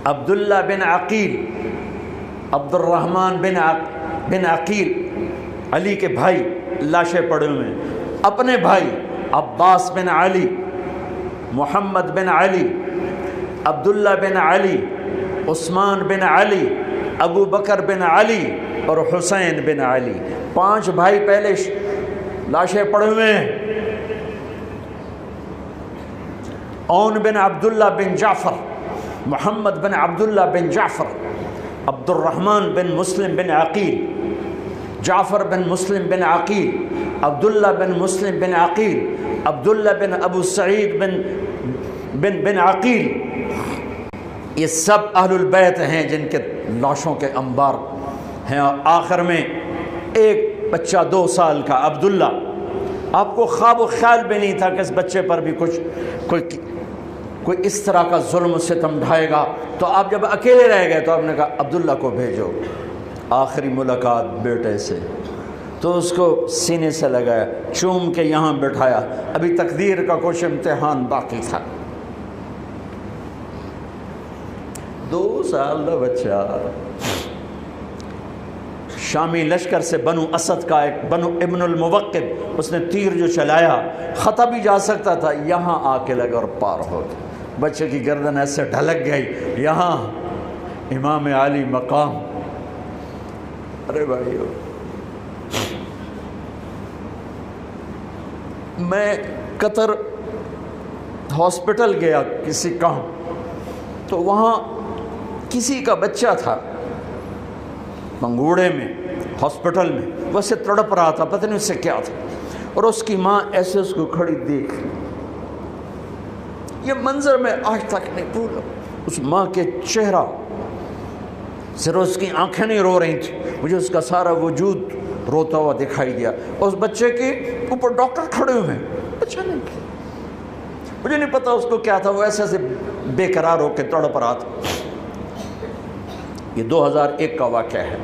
S2: عبداللہ بن عقیل، عبد الرحمن بن عقیل، علی کے بھائی لاشیں پڑے ہوئے ہیں۔ اپنے بھائی عباس بن علی، محمد بن علی، عبداللہ بن علی، عثمان بن علی، ابو بکر بن علی، اور حسین بن علی، 5 بھائی پہلے لاشیں پڑے ہوئے ہیں۔ اون بن عبداللہ بن جعفر، محمد بن عبداللہ بن جعفر، عبد الرحمن بن مسلم بن عقیل، جعفر بن مسلم بن عقیل، عبداللہ بن مسلم بن عقیل، عبداللہ بن ابو سعید بن عقیل، یہ سب اہل البیت ہیں جن کے لاشوں کے انبار ہیں۔ اور آخر میں ایک بچہ 2 سال کا عبداللہ، آپ کو خواب و خیال بھی نہیں تھا کہ اس بچے پر بھی کوئی اس طرح کا ظلم و ستم ڈھائے گا، تو آپ جب اکیلے رہ گئے تو آپ نے کہا عبداللہ کو بھیجو۔ آخری ملاقات بیٹے سے، تو اس کو سینے سے لگایا، چوم کے یہاں بٹھایا، ابھی تقدیر کا کچھ امتحان باقی تھا۔ 2 سال کا بچہ، شامی لشکر سے بنو اسد کا ایک بنو ابن الموقد، اس نے تیر جو چلایا، خطا بھی جا سکتا تھا، یہاں آ کے لگا اور پار ہو گیا۔ بچے کی گردن ایسے ڈھلک گئی، یہاں امام علی مقام۔ ارے بھائیو، میں قطر ہاسپٹل گیا کسی کام، تو وہاں کسی کا بچہ تھا منگوڑے میں ہاسپٹل میں، ویسے تڑپ رہا تھا، پتہ نہیں اس سے کیا تھا، اور اس کی ماں ایسے اس کو کھڑی دیکھ، یہ منظر میں آج تک نہیں بھولا۔ اس ماں کے چہرہ، صرف اس کی آنکھیں نہیں رو رہی تھیں، مجھے اس کا سارا وجود روتا ہوا دکھائی دیا۔ اس بچے کے اوپر ڈاکٹر کھڑے ہوئے ہیں، بچہ نہیں، مجھے نہیں پتا اس کو کیا تھا، وہ ایسے بے قرار ہو کے تڑپ رہا تھا۔ یہ 2001 کا واقعہ ہے،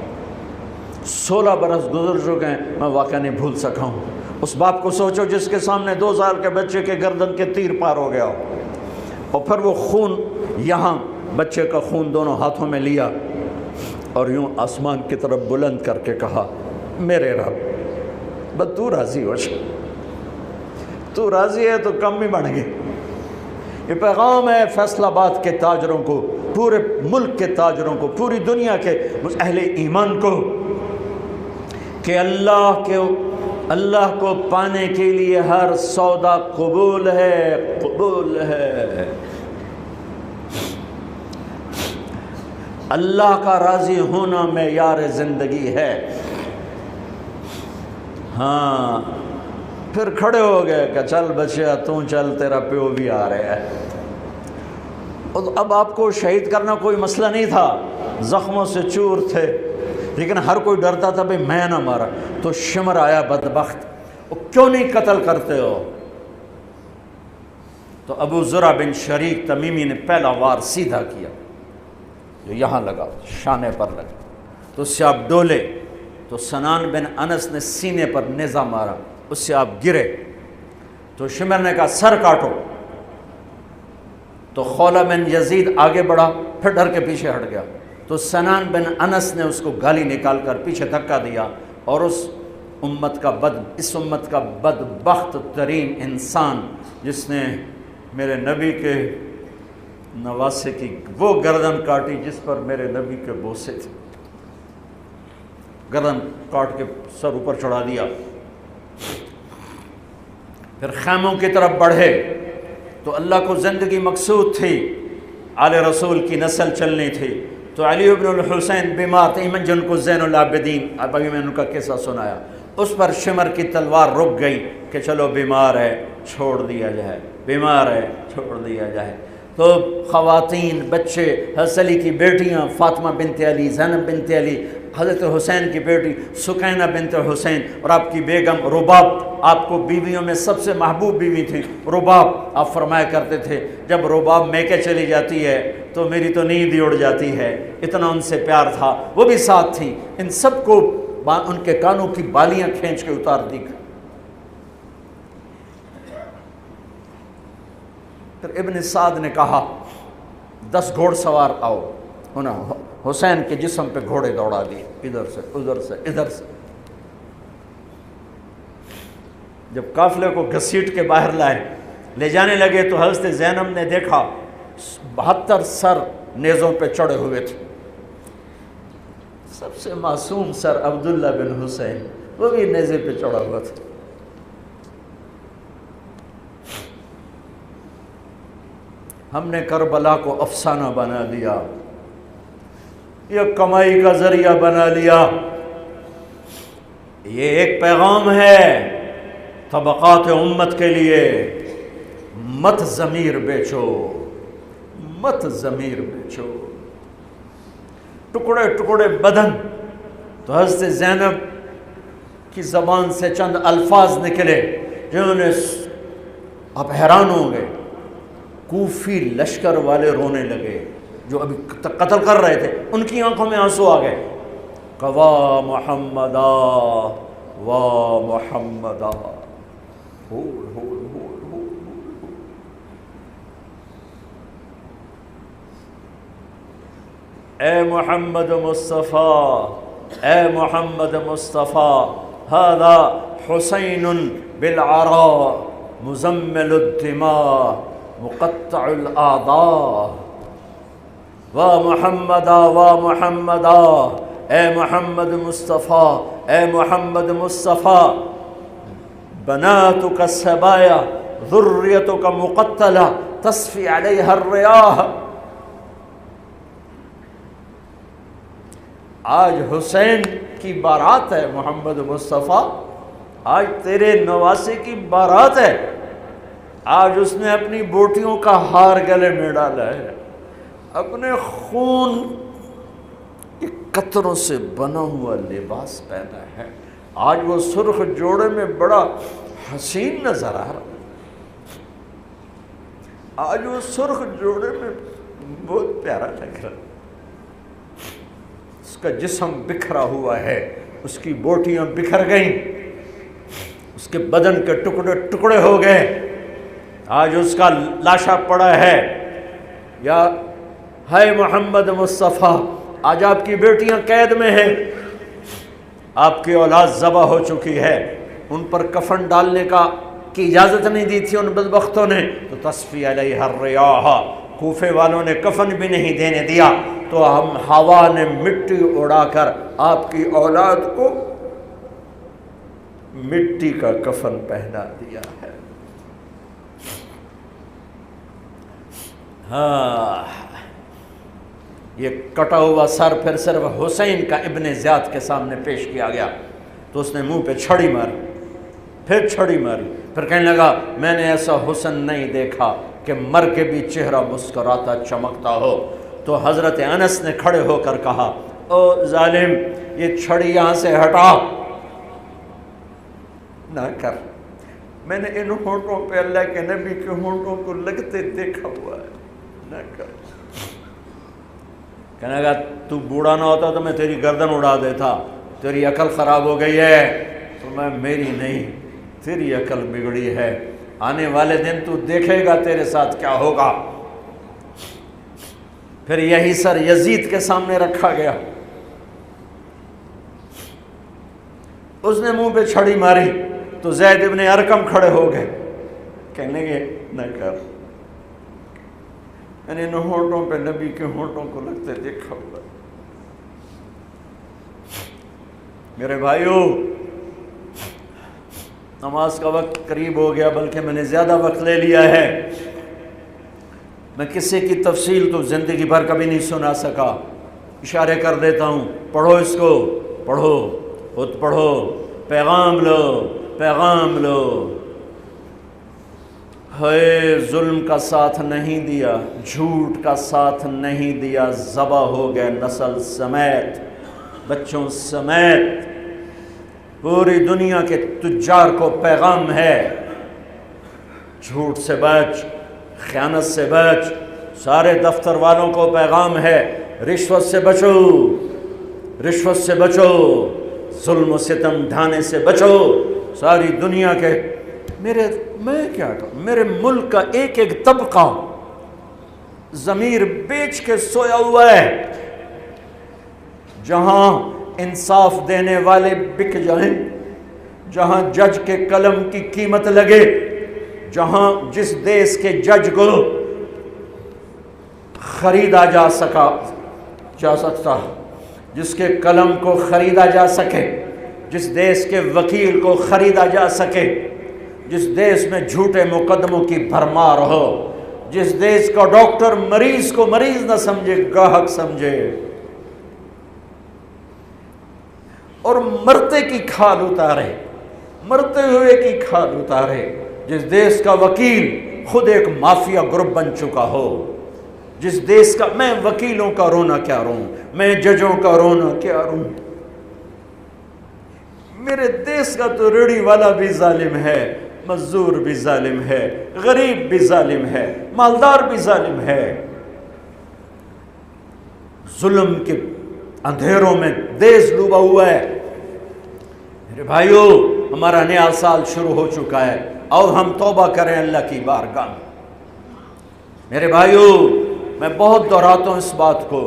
S2: 16 برس گزر چکے ہیں، میں واقعہ نہیں بھول سکا ہوں۔ اس باپ کو سوچو جس کے سامنے 2 سال کے بچے کے گردن کے تیر پار ہو گیا ہو، اور پھر وہ خون، یہاں بچے کا خون دونوں ہاتھوں میں لیا اور یوں آسمان کی طرف بلند کر کے کہا، میرے رب بس تو راضی ہو جا، تو راضی ہے تو کم ہی بڑھ گئے۔ یہ پیغام ہے فیصل آباد کے تاجروں کو، پورے ملک کے تاجروں کو، پوری دنیا کے اہل ایمان کو، کہ اللہ کو پانے کے لیے ہر سودا قبول ہے، قبول ہے۔ اللہ کا راضی ہونا معیار زندگی ہے۔ ہاں، پھر کھڑے ہو گئے کہ چل بچیا تو چل، تیرا پیو بھی آ رہا ہے۔ اب آپ کو شہید کرنا کوئی مسئلہ نہیں تھا، زخموں سے چور تھے، لیکن ہر کوئی ڈرتا تھا بھئی میں نہ مارا۔ تو شمر آیا بدبخت، وہ کیوں نہیں قتل کرتے ہو؟ تو ابو زرع بن شریک تمیمی نے پہلا وار سیدھا کیا، جو یہاں لگا، شانے پر لگا، تو اس سے آپ ڈولے، تو سنان بن انس نے سینے پر نیزہ مارا، اس سے آپ گرے، تو شمر نے کہا سر کاٹو، تو خولہ بن یزید آگے بڑھا، پھر ڈر کے پیچھے ہٹ گیا، تو سنان بن انس نے اس کو گالی نکال کر پیچھے دھکا دیا، اور اس امت کا بدبخت ترین انسان جس نے میرے نبی کے نواسے کی وہ گردن کاٹی جس پر میرے نبی کے بوسے تھے، گردن کاٹ کے سر اوپر چڑھا دیا۔ پھر خیموں کی طرف بڑھے، تو اللہ کو زندگی مقصود تھی، آل رسول کی نسل چلنی تھی، تو علی ابن الحسین بیمار تھے، جن کو زین العابدین، ابھی میں نے ان کا قصہ سنایا، اس پر شمر کی تلوار رک گئی کہ چلو بیمار ہے چھوڑ دیا جائے، بیمار ہے چھوڑ دیا جائے۔ تو خواتین، بچے، حضرت علی کی بیٹیاں فاطمہ بنت علی، زینب بنت علی، حضرت حسین کی بیٹی سکینہ بنت حسین، اور آپ کی بیگم رباب، آپ کو بیویوں میں سب سے محبوب بیوی تھی رباب۔ آپ فرمایا کرتے تھے جب رباب میکے چلی جاتی ہے تو میری تو نیند ہی اڑ جاتی ہے، اتنا ان سے پیار تھا۔ وہ بھی ساتھ تھیں، ان سب کو ان کے کانوں کی بالیاں کھینچ کے اتار دی۔ پھر ابن سعد نے کہا 10 گھوڑ سوار آؤ، انہوں حسین کے جسم پہ گھوڑے دوڑا دیے، ادھر سے ادھر سے ادھر سے۔ جب قافلے کو گھسیٹ کے باہر لائے، لے جانے لگے، تو حضرت زینب نے دیکھا 72 سر نیزوں پہ چڑھے ہوئے تھے، سب سے معصوم سر عبداللہ بن حسین، وہ بھی نیزے پہ چڑھا ہوا تھا۔ ہم نے کربلا کو افسانہ بنا دیا، یہ کمائی کا ذریعہ بنا لیا۔ یہ ایک پیغام ہے طبقات امت کے لیے، مت ضمیر بیچو، مت ضمیر بیچو۔ ٹکڑے ٹکڑے بدن، تو حضرت زینب کی زبان سے چند الفاظ نکلے جنہوں نے، آپ حیران ہوں گے، کوفی لشکر والے رونے لگے جو ابھی قتل کر رہے تھے، ان کی آنکھوں میں آنسو آ گئے۔ وا محمدا وا محمدا، اے محمد مصطفیٰ، اے محمد مصطفیٰ، ھذا حسین بالعراء مزمل الدماء مقطع الاعضاء، وا محمدا وا محمدا، اے محمد مصطفیٰ، اے محمد مصطفیٰ، بناتک السبایا ذریتک مقتلہ تصفی علیہا الریاح۔ آج حسین کی بارات ہے محمد مصطفیٰ، آج تیرے نواسے کی بارات ہے، آج اس نے اپنی بوٹیوں کا ہار گلے میں ڈالا ہے، اپنے خون کے قطروں سے بنا ہوا لباس پہنا ہے، آج وہ سرخ جوڑے میں بڑا حسین نظر آ رہا ہے، آج وہ سرخ جوڑے میں بہت پیارا لگ رہا ہے، اس کا جسم بکھرا ہوا ہے، اس کی بوٹیاں بکھر گئیں، اس کے بدن کے ٹکڑے ٹکڑے ہو گئے، آج اس کا لاشا پڑا ہے۔ یا ہے محمد مصطفیٰ، آج آپ کی بیٹیاں قید میں ہیں، آپ کی اولاد ذبح ہو چکی ہے، ان پر کفن ڈالنے کی اجازت نہیں دی تھی ان بدبختوں نے، تو تصفی علیہ الریاح، کوفے والوں نے کفن بھی نہیں دینے دیا، تو ہم ہوا نے مٹی اڑا کر آپ کی اولاد کو مٹی کا کفن پہنا دیا ہے۔ ہاں، یہ کٹا ہوا سر پھر صرف حسین کا ابن زیاد کے سامنے پیش کیا گیا، تو اس نے منہ پہ چھڑی ماری، پھر چھڑی ماری، پھر کہنے لگا میں نے ایسا حسن نہیں دیکھا کہ مر کے بھی چہرہ مسکراتا چمکتا ہو۔ تو حضرت انس نے کھڑے ہو کر کہا او ظالم، یہ چھڑی یہاں سے ہٹا، نہ کر، میں نے ان ہونٹوں پہ اللہ کے نبی کے ہونٹوں کو لگتے دیکھا ہوا ہے، نہ کر۔ کہنے لگا تو بوڑھا نہ ہوتا تو میں تیری گردن اڑا دیتا، تیری عقل خراب ہو گئی ہے، تو میں میری نہیں، تیری عقل بگڑی ہے، آنے والے دن تو دیکھے گا تیرے ساتھ کیا ہوگا۔ پھر یہی سر یزید کے سامنے رکھا گیا، اس نے منہ پہ چھڑی ماری تو زید ابن ارقم کھڑے ہو گئے، کہنے لگے نہ کر، میں نے ان ہونٹوں پہ نبی کے ہونٹوں کو لگتے دیکھا ہوا۔ میرے بھائیو، نماز کا وقت قریب ہو گیا، بلکہ میں نے زیادہ وقت لے لیا ہے، میں کسی کی تفصیل تو زندگی بھر کبھی نہیں سنا سکا، اشارے کر دیتا ہوں، پڑھو اس کو، پڑھو، خود پڑھو، پیغام لو، پیغام لو۔ ہے ظلم کا ساتھ نہیں دیا، جھوٹ کا ساتھ نہیں دیا، ذبح ہو گئے نسل سمیت، بچوں سمیت، پوری دنیا کے تجار کو پیغام ہے، جھوٹ سے بچ، خیانت سے بچ، سارے دفتر والوں کو پیغام ہے، رشوت سے بچو، رشوت سے بچو، ظلم و ستم ڈھانے سے بچو، ساری دنیا کے، میں کیا کہوں، میرے ملک کا ایک ایک طبقہ ضمیر بیچ کے سویا ہوا ہے، جہاں انصاف دینے والے بک جائیں، جہاں جج کے قلم کی قیمت لگے، جہاں جس دیس کے جج کو خریدا جا سکتا، جس کے قلم کو خریدا جا سکے، جس دیس کے وکیل کو خریدا جا سکے، جس دیس میں جھوٹے مقدموں کی بھرمار ہو، جس دیس کا ڈاکٹر مریض کو مریض نہ سمجھے، گاہک سمجھے، اور مرتے کی کھال اتارے، مرتے ہوئے کی کھال اتارے، جس دیس کا وکیل خود ایک مافیا گروپ بن چکا ہو، جس دیس کا، میں وکیلوں کا رونا کیا روں، میں ججوں کا رونا کیا روں، میرے دیس کا تو ریڑھی والا بھی ظالم ہے، مزدور بھی ظالم ہے، غریب بھی ظالم ہے، مالدار بھی ظالم ہے، ظلم کے اندھیروں میں دیس ڈوبا ہوا ہے۔ میرے بھائیو، ہمارا نیا سال شروع ہو چکا ہے، اور ہم توبہ کریں اللہ کی بارگاہ میں۔ میرے بھائیو، میں بہت دہراتا ہوں اس بات کو،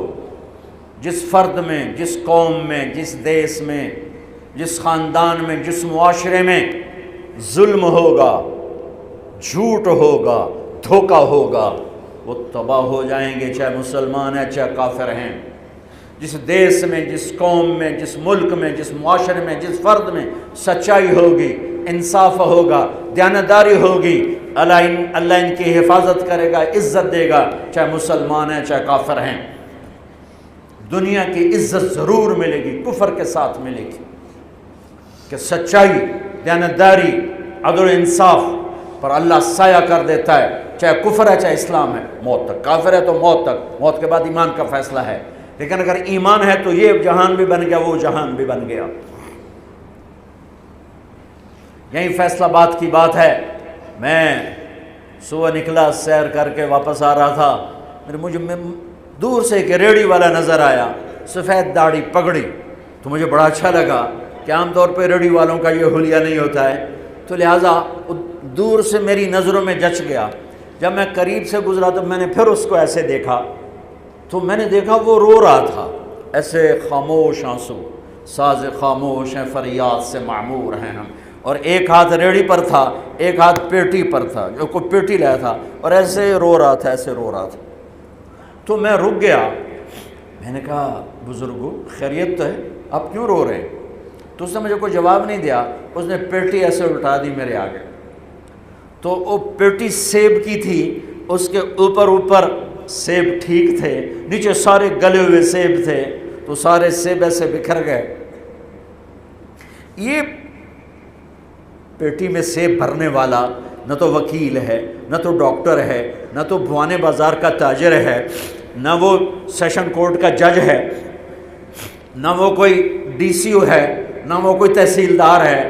S2: جس فرد میں، جس قوم میں، جس دیس میں، جس خاندان میں، جس معاشرے میں ظلم ہوگا، جھوٹ ہوگا، دھوکہ ہوگا، وہ تباہ ہو جائیں گے، چاہے مسلمان ہیں چاہے کافر ہیں۔ جس دیس میں، جس قوم میں، جس ملک میں، جس معاشرے میں، جس فرد میں سچائی ہوگی، انصاف ہوگا، دیانتداری ہوگی، اللہ ان کی حفاظت کرے گا، عزت دے گا، چاہے مسلمان ہیں چاہے کافر ہیں۔ دنیا کی عزت ضرور ملے گی، کفر کے ساتھ ملے گی، کہ سچائی، دیانتداری، عدل و انصاف پر اللہ سایہ کر دیتا ہے، چاہے کفر ہے چاہے اسلام ہے، موت تک۔ کافر ہے تو موت تک، موت کے بعد ایمان کا فیصلہ ہے، لیکن اگر ایمان ہے تو یہ جہان بھی بن گیا، وہ جہان بھی بن گیا۔ یہی فیصلہ بات کی بات ہے۔ میں صبح نکلا، سیر کر کے واپس آ رہا تھا، مجھے دور سے ایک ریڑھی والا نظر آیا، سفید داڑھی، پگڑی، تو مجھے بڑا اچھا لگا کہ عام طور پہ ریڑھی والوں کا یہ حلیہ نہیں ہوتا ہے، تو لہٰذا دور سے میری نظروں میں جچ گیا۔ جب میں قریب سے گزرا تو میں نے پھر اس کو ایسے دیکھا، تو میں نے دیکھا وہ رو رہا تھا، ایسے خاموش آنسو، ساز خاموش ہیں فریاد سے معمور ہیں ہم، اور ایک ہاتھ ریڑھی پر تھا، ایک ہاتھ پیٹی پر تھا، جو کوئی پیٹی لایا تھا، اور ایسے رو رہا تھا، ایسے رو رہا تھا۔ تو میں رک گیا، میں نے کہا بزرگو خیریت تو ہے، آپ کیوں رو رہے ہیں؟ تو اس نے مجھے کوئی جواب نہیں دیا، اس نے پیٹی ایسے الٹا دی میرے آگے، تو وہ پیٹی سیب کی تھی، اس کے اوپر سیب ٹھیک تھے، نیچے سارے گلے ہوئے سیب تھے، تو سارے سیب ایسے بکھر گئے۔ یہ پیٹی میں سیب بھرنے والا نہ تو وکیل ہے، نہ تو ڈاکٹر ہے، نہ تو بھوانے بازار کا تاجر ہے، نہ وہ سیشن کورٹ کا جج ہے، نہ وہ کوئی ڈی سی او ہے، نہ وہ کوئی تحصیلدار ہے،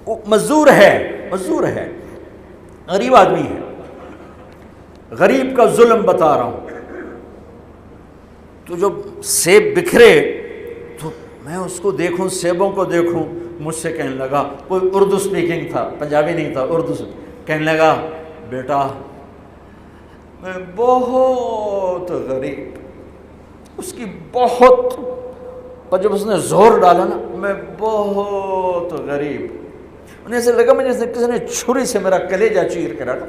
S2: وہ مزدور ہے، غریب آدمی ہے۔ غریب کا ظلم بتا رہا ہوں۔ تو جب سیب بکھرے تو میں اس کو دیکھوں، سیبوں کو دیکھوں، مجھ سے کہنے لگا، کوئی اردو سپیکنگ تھا، پنجابی نہیں تھا، اردو سے کہنے لگا، بیٹا میں بہت غریب، اس کی بہت، پر جب اس نے زور ڈالا نا، میں بہت غریب، انہیں ایسے لگا مجھے کسی نے چھری سے میرا کلیجہ چیر کے رکھا،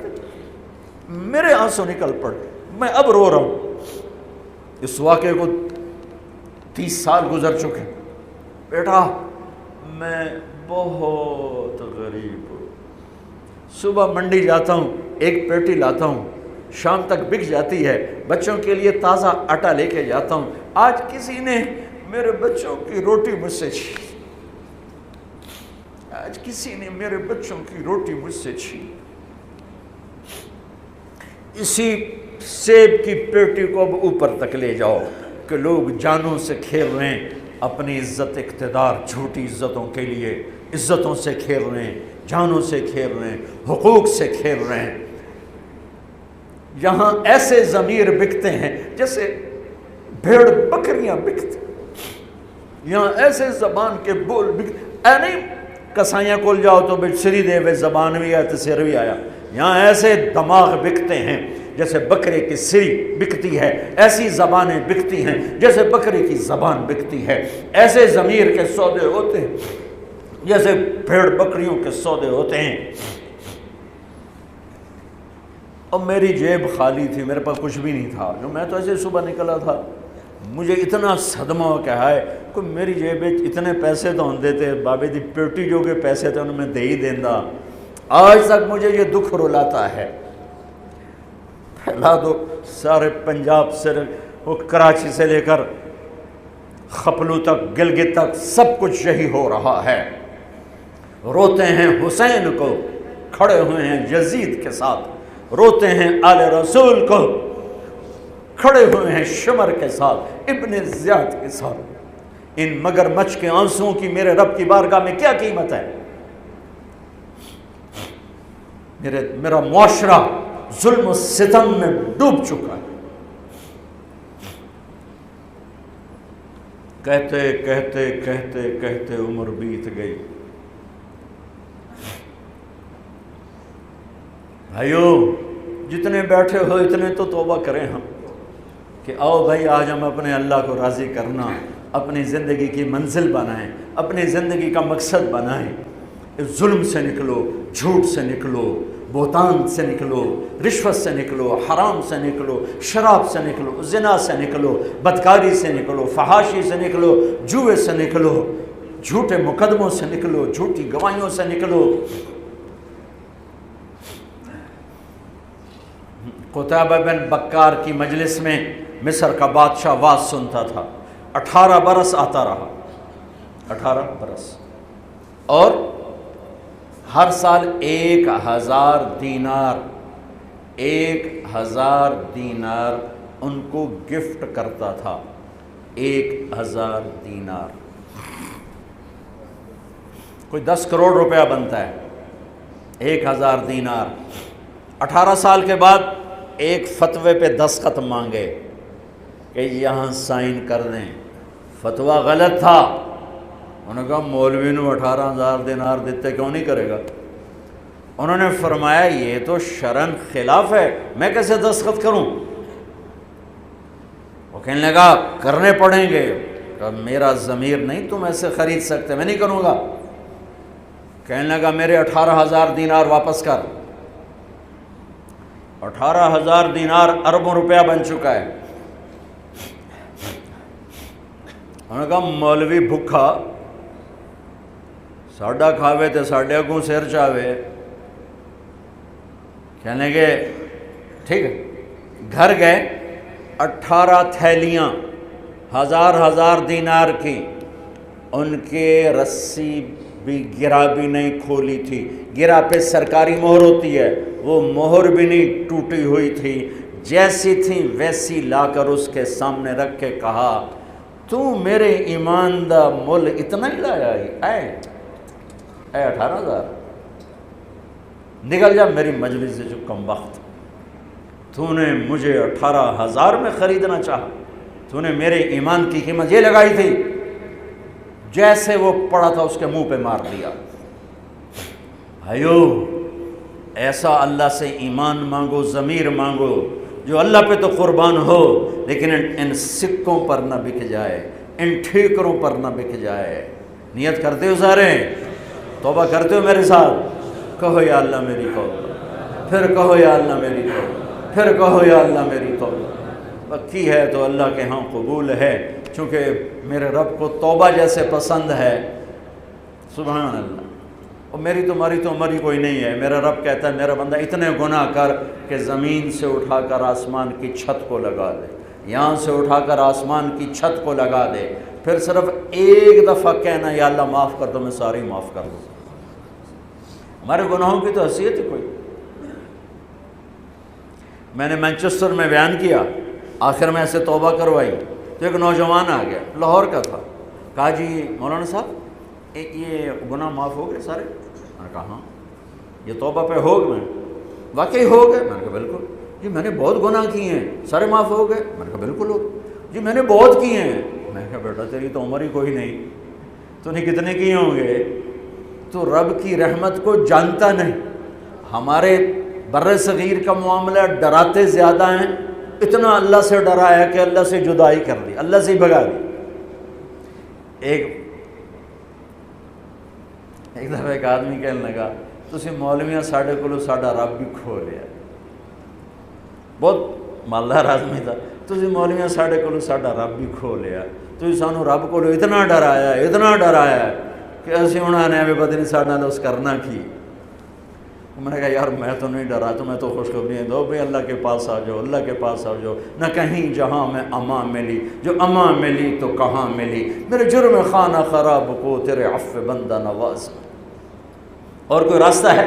S2: میرے آنسو نکل پڑے، میں اب رو رہا ہوں۔ اس واقعے کو 30 سال گزر چکے۔ بیٹا میں بہت غریب ہوں، صبح منڈی جاتا ہوں، ایک پیٹی لاتا ہوں، شام تک بک جاتی ہے، بچوں کے لیے تازہ آٹا لے کے جاتا ہوں، آج کسی نے میرے بچوں کی روٹی مجھ سے چھین، آج کسی نے میرے بچوں کی روٹی مجھ سے چھین۔ اسی سیب کی پیٹی کو اب اوپر تک لے جاؤ کہ لوگ جانوں سے کھیل رہے ہیں، اپنی عزت، اقتدار، جھوٹی عزتوں کے لیے عزتوں سے کھیل رہے ہیں، جانوں سے کھیل رہے ہیں، حقوق سے کھیل رہے ہیں۔ یہاں ایسے ضمیر بکتے ہیں جیسے بھیڑ بکریاں بکتے، یہاں ایسے زبان کے بول بکتے، اے نہیں کسائیاں کول جاؤ تو بچ سری دے وے زبان بھی آیا تو سر بھی آیا، یہاں ایسے دماغ بکتے ہیں جیسے بکرے کی سری بکتی ہے، ایسی زبانیں بکتی ہیں جیسے بکرے کی زبان بکتی ہے، ایسے ضمیر کے سودے ہوتے ہیں جیسے بھیڑ بکریوں کے سودے ہوتے ہیں۔ اور میری جیب خالی تھی، میرے پاس کچھ بھی نہیں تھا، جو میں تو ایسے صبح نکلا تھا، مجھے اتنا صدمہ ہو کہ ہائے کوئی میری جیب اتنے پیسے تو ہوندے تھے، بابے دی پیٹی جو کے پیسے تھے انہوں میں دے ہی دیندہ، آج تک مجھے یہ دکھ رلاتا ہے۔ پھیلا دو سارے پنجاب سے، وہ کراچی سے لے کر خپلو تک، گلگت تک، سب کچھ یہی ہو رہا ہے۔ روتے ہیں حسین کو، کھڑے ہوئے ہیں یزید کے ساتھ، روتے ہیں آل رسول کو، کھڑے ہوئے ہیں شمر کے ساتھ، ابن زیاد کے ساتھ۔ ان مگرمچھ کے آنسوؤں کی میرے رب کی بارگاہ میں کیا قیمت ہے؟ میرا معاشرہ ظلم و ستم میں ڈوب چکا ہے۔ کہتے کہتے کہتے کہتے عمر بیت گئی۔ بھائیو جتنے بیٹھے ہو اتنے تو توبہ کریں ہم، کہ آؤ بھائی آج ہم اپنے اللہ کو راضی کرنا، اپنی زندگی کی منزل بنائیں، اپنی زندگی کا مقصد بنائیں۔ ظلم سے نکلو، جھوٹ سے نکلو، بہتان سے نکلو، رشوت سے نکلو، حرام سے نکلو، شراب سے نکلو، زنا سے نکلو، بدکاری سے نکلو، فحاشی سے نکلو، جوئے سے نکلو، جھوٹے مقدموں سے نکلو، جھوٹی گواہیوں سے نکلو۔ قتیبہ بن بکار کی مجلس میں مصر کا بادشاہ واز سنتا تھا، 18 برس آتا رہا، 18 برس، اور ہر سال 1000 دینار، 1000 دینار ان کو گفٹ کرتا تھا، 1000 دینار، کوئی 10 کروڑ روپیہ بنتا ہے، 1000 دینار۔ 18 سال کے بعد ایک فتوے پہ دستخط مانگے کہ یہاں سائن کر دیں، فتویٰ غلط تھا۔ انہوں نے کہا مولوی نے 18,000 دینار دیتے کیوں نہیں کرے گا؟ انہوں نے فرمایا یہ تو شرعاً خلاف ہے، میں کیسے دستخط کروں؟ وہ کہنے لگا کرنے پڑیں گے۔ کہا میرا ضمیر نہیں تم ایسے خرید سکتے، میں نہیں کروں گا۔ کہنے لگا میرے 18,000 دینار واپس کر۔ 18,000 دینار اربوں روپیہ بن چکا ہے۔ انہوں نے کہا مولوی بھکھا ساڈا کھاوے تے ساڈے اگوں سر چاوے۔ کہنے لگے ٹھیک ہے، گھر گئے، 18 تھیلیاں 1000 دینار کی، ان کے رسی بھی گرا بھی نہیں کھولی تھی، گرا پہ سرکاری مہر ہوتی ہے، وہ مہر بھی نہیں ٹوٹی ہوئی تھی، جیسی تھی ویسی لا کر اس کے سامنے رکھ کے کہا تو میرے ایمان دا مل اتنا ہی لایا اے 18,000، نکل جا میری مجلس سے جو کم وقت، تو نے مجھے 18,000 میں خریدنا چاہا، تو نے میرے ایمان کی قیمت یہ لگائی تھی۔ جیسے وہ پڑا تھا اس کے منہ پہ مار دیا۔ بھائیو ایسا اللہ سے ایمان مانگو، ضمیر مانگو جو اللہ پہ تو قربان ہو، لیکن ان سکوں پر نہ بک جائے، ان ٹھیکروں پر نہ بک جائے۔ نیت کرتے ہو سارے؟ توبہ کرتے ہو میرے ساتھ؟ کہو یا اللہ میری توبہ، پھر کہو یا اللہ میری توبہ، پھر کہو یا اللہ میری توبہ۔ کی ہے تو اللہ کے ہاں قبول ہے، چونکہ میرے رب کو توبہ جیسے پسند ہے، سبحان اللہ۔ اور میری تمہاری تو عمر ہی کوئی نہیں ہے۔ میرا رب کہتا ہے میرا بندہ اتنے گناہ کر کہ زمین سے اٹھا کر آسمان کی چھت کو لگا دے، یہاں سے اٹھا کر آسمان کی چھت کو لگا دے، پھر صرف ایک دفعہ کہنا یا اللہ معاف کر دو، میں ساری معاف کر دوں۔ ہمارے گناہوں کی تو حیثیت ہے کوئی۔ میں نے مینچسٹر میں بیان کیا، آخر میں ایسے توبہ کروائی تو ایک نوجوان آ گیا، لاہور کا تھا، کہا جی مولانا صاحب یہ گناہ معاف ہو گئے سارے؟ میں نے کہا ہاں۔ یہ توبہ پہ ہو گئے؟ واقعی ہو گئے؟ میں نے کہا بالکل۔ جی میں نے بہت گناہ کیے ہیں، سارے معاف ہو گئے؟ میں نے کہا بالکل ہو گئے۔ جی میں نے بہت کیے ہیں۔ میں نے کہا بیٹا تیری تو عمر ہی کوئی نہیں، تو نے کتنے کیے ہوں گے؟ تو رب کی رحمت کو جانتا نہیں۔ ہمارے بر صغیر کا معاملہ ڈراتے زیادہ ہیں، اتنا اللہ سے ڈرایا کہ اللہ سے جدائی کر دی، اللہ سے ہی بھگا دی۔ ایک دفعہ ایک آدمی کہنے لگا تسی مولویاں ساڈے کولوں ساڈا رب بھی کھو لیا۔ بہت مالدار آدمی تھا. تسی مولویاں ساڈے کولوں ساڈا رب بھی کھو لیا. تسی سانوں رب کولوں اتنا ڈرایا کہ اسی ہن آنے بھی پتہ نہیں ساڈے نال اس کرنا کی. میں نے کہا یار میں تو نہیں ڈرا, تمہیں تو خوشخبریاں دو بھئی اللہ کے پاس آ جاؤ, اللہ کے پاس آ جاؤ. نہ کہیں جہاں میں امان ملی, جو امان ملی تو کہاں ملی, میرے جرم خانہ خراب کو تیرے عفو بندہ نواز. اور کوئی راستہ ہے؟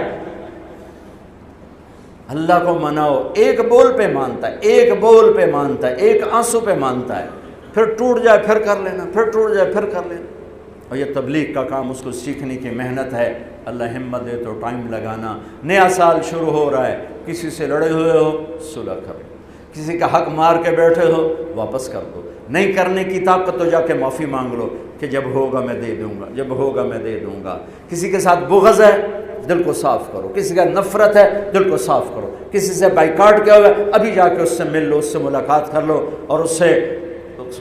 S2: اللہ کو مناؤ. ایک بول پہ مانتا ہے, ایک بول پہ مانتا ہے, ایک آنسو پہ مانتا ہے, پھر ٹوٹ جائے پھر کر لینا, پھر ٹوٹ جائے پھر کر لینا. اور یہ تبلیغ کا کام, اس کو سیکھنے کی محنت ہے. اللہ ہمت دے تو ٹائم لگانا. نیا سال شروع ہو رہا ہے, کسی سے لڑے ہوئے ہو صلح کرو, کسی کا حق مار کے بیٹھے ہو واپس کر دو. نہیں کرنے کی طاقت تو جا کے معافی مانگ لو کہ جب ہوگا میں دے دوں گا, جب ہوگا میں دے دوں گا. کسی کے ساتھ بغض ہے, دل کو صاف کرو. کسی کا نفرت ہے, دل کو صاف کرو. کسی سے بائیکاٹ کیا ہوا, ابھی جا کے اس سے مل لو, اس سے ملاقات کر لو, اور اس سے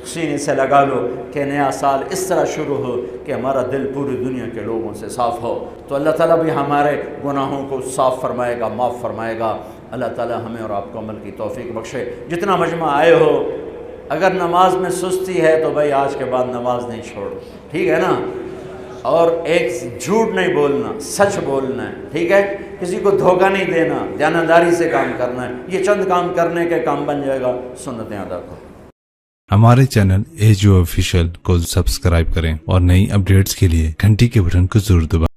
S2: سینے سے لگا لو کہ نیا سال اس طرح شروع ہو کہ ہمارا دل پوری دنیا کے لوگوں سے صاف ہو. تو اللہ تعالیٰ بھی ہمارے گناہوں کو صاف فرمائے گا, معاف فرمائے گا. اللہ تعالیٰ ہمیں اور آپ کو عمل کی توفیق بخشے. جتنا مجمع آئے ہو, اگر نماز میں سستی ہے تو بھائی آج کے بعد نماز نہیں چھوڑ, ٹھیک ہے نا. اور ایک جھوٹ نہیں بولنا, سچ بولنا ہے, ٹھیک ہے. کسی کو دھوکہ نہیں دینا, دیانتداری سے کام کرنا ہے. یہ چند کام کرنے کے کام بن جائے گا. سنتیں ادا کرو.
S1: ہمارے چینل AGO آفیشیل کو سبسکرائب کریں اور نئی اپڈیٹس کے لیے گھنٹی کے بٹن کو ضرور دبائیں.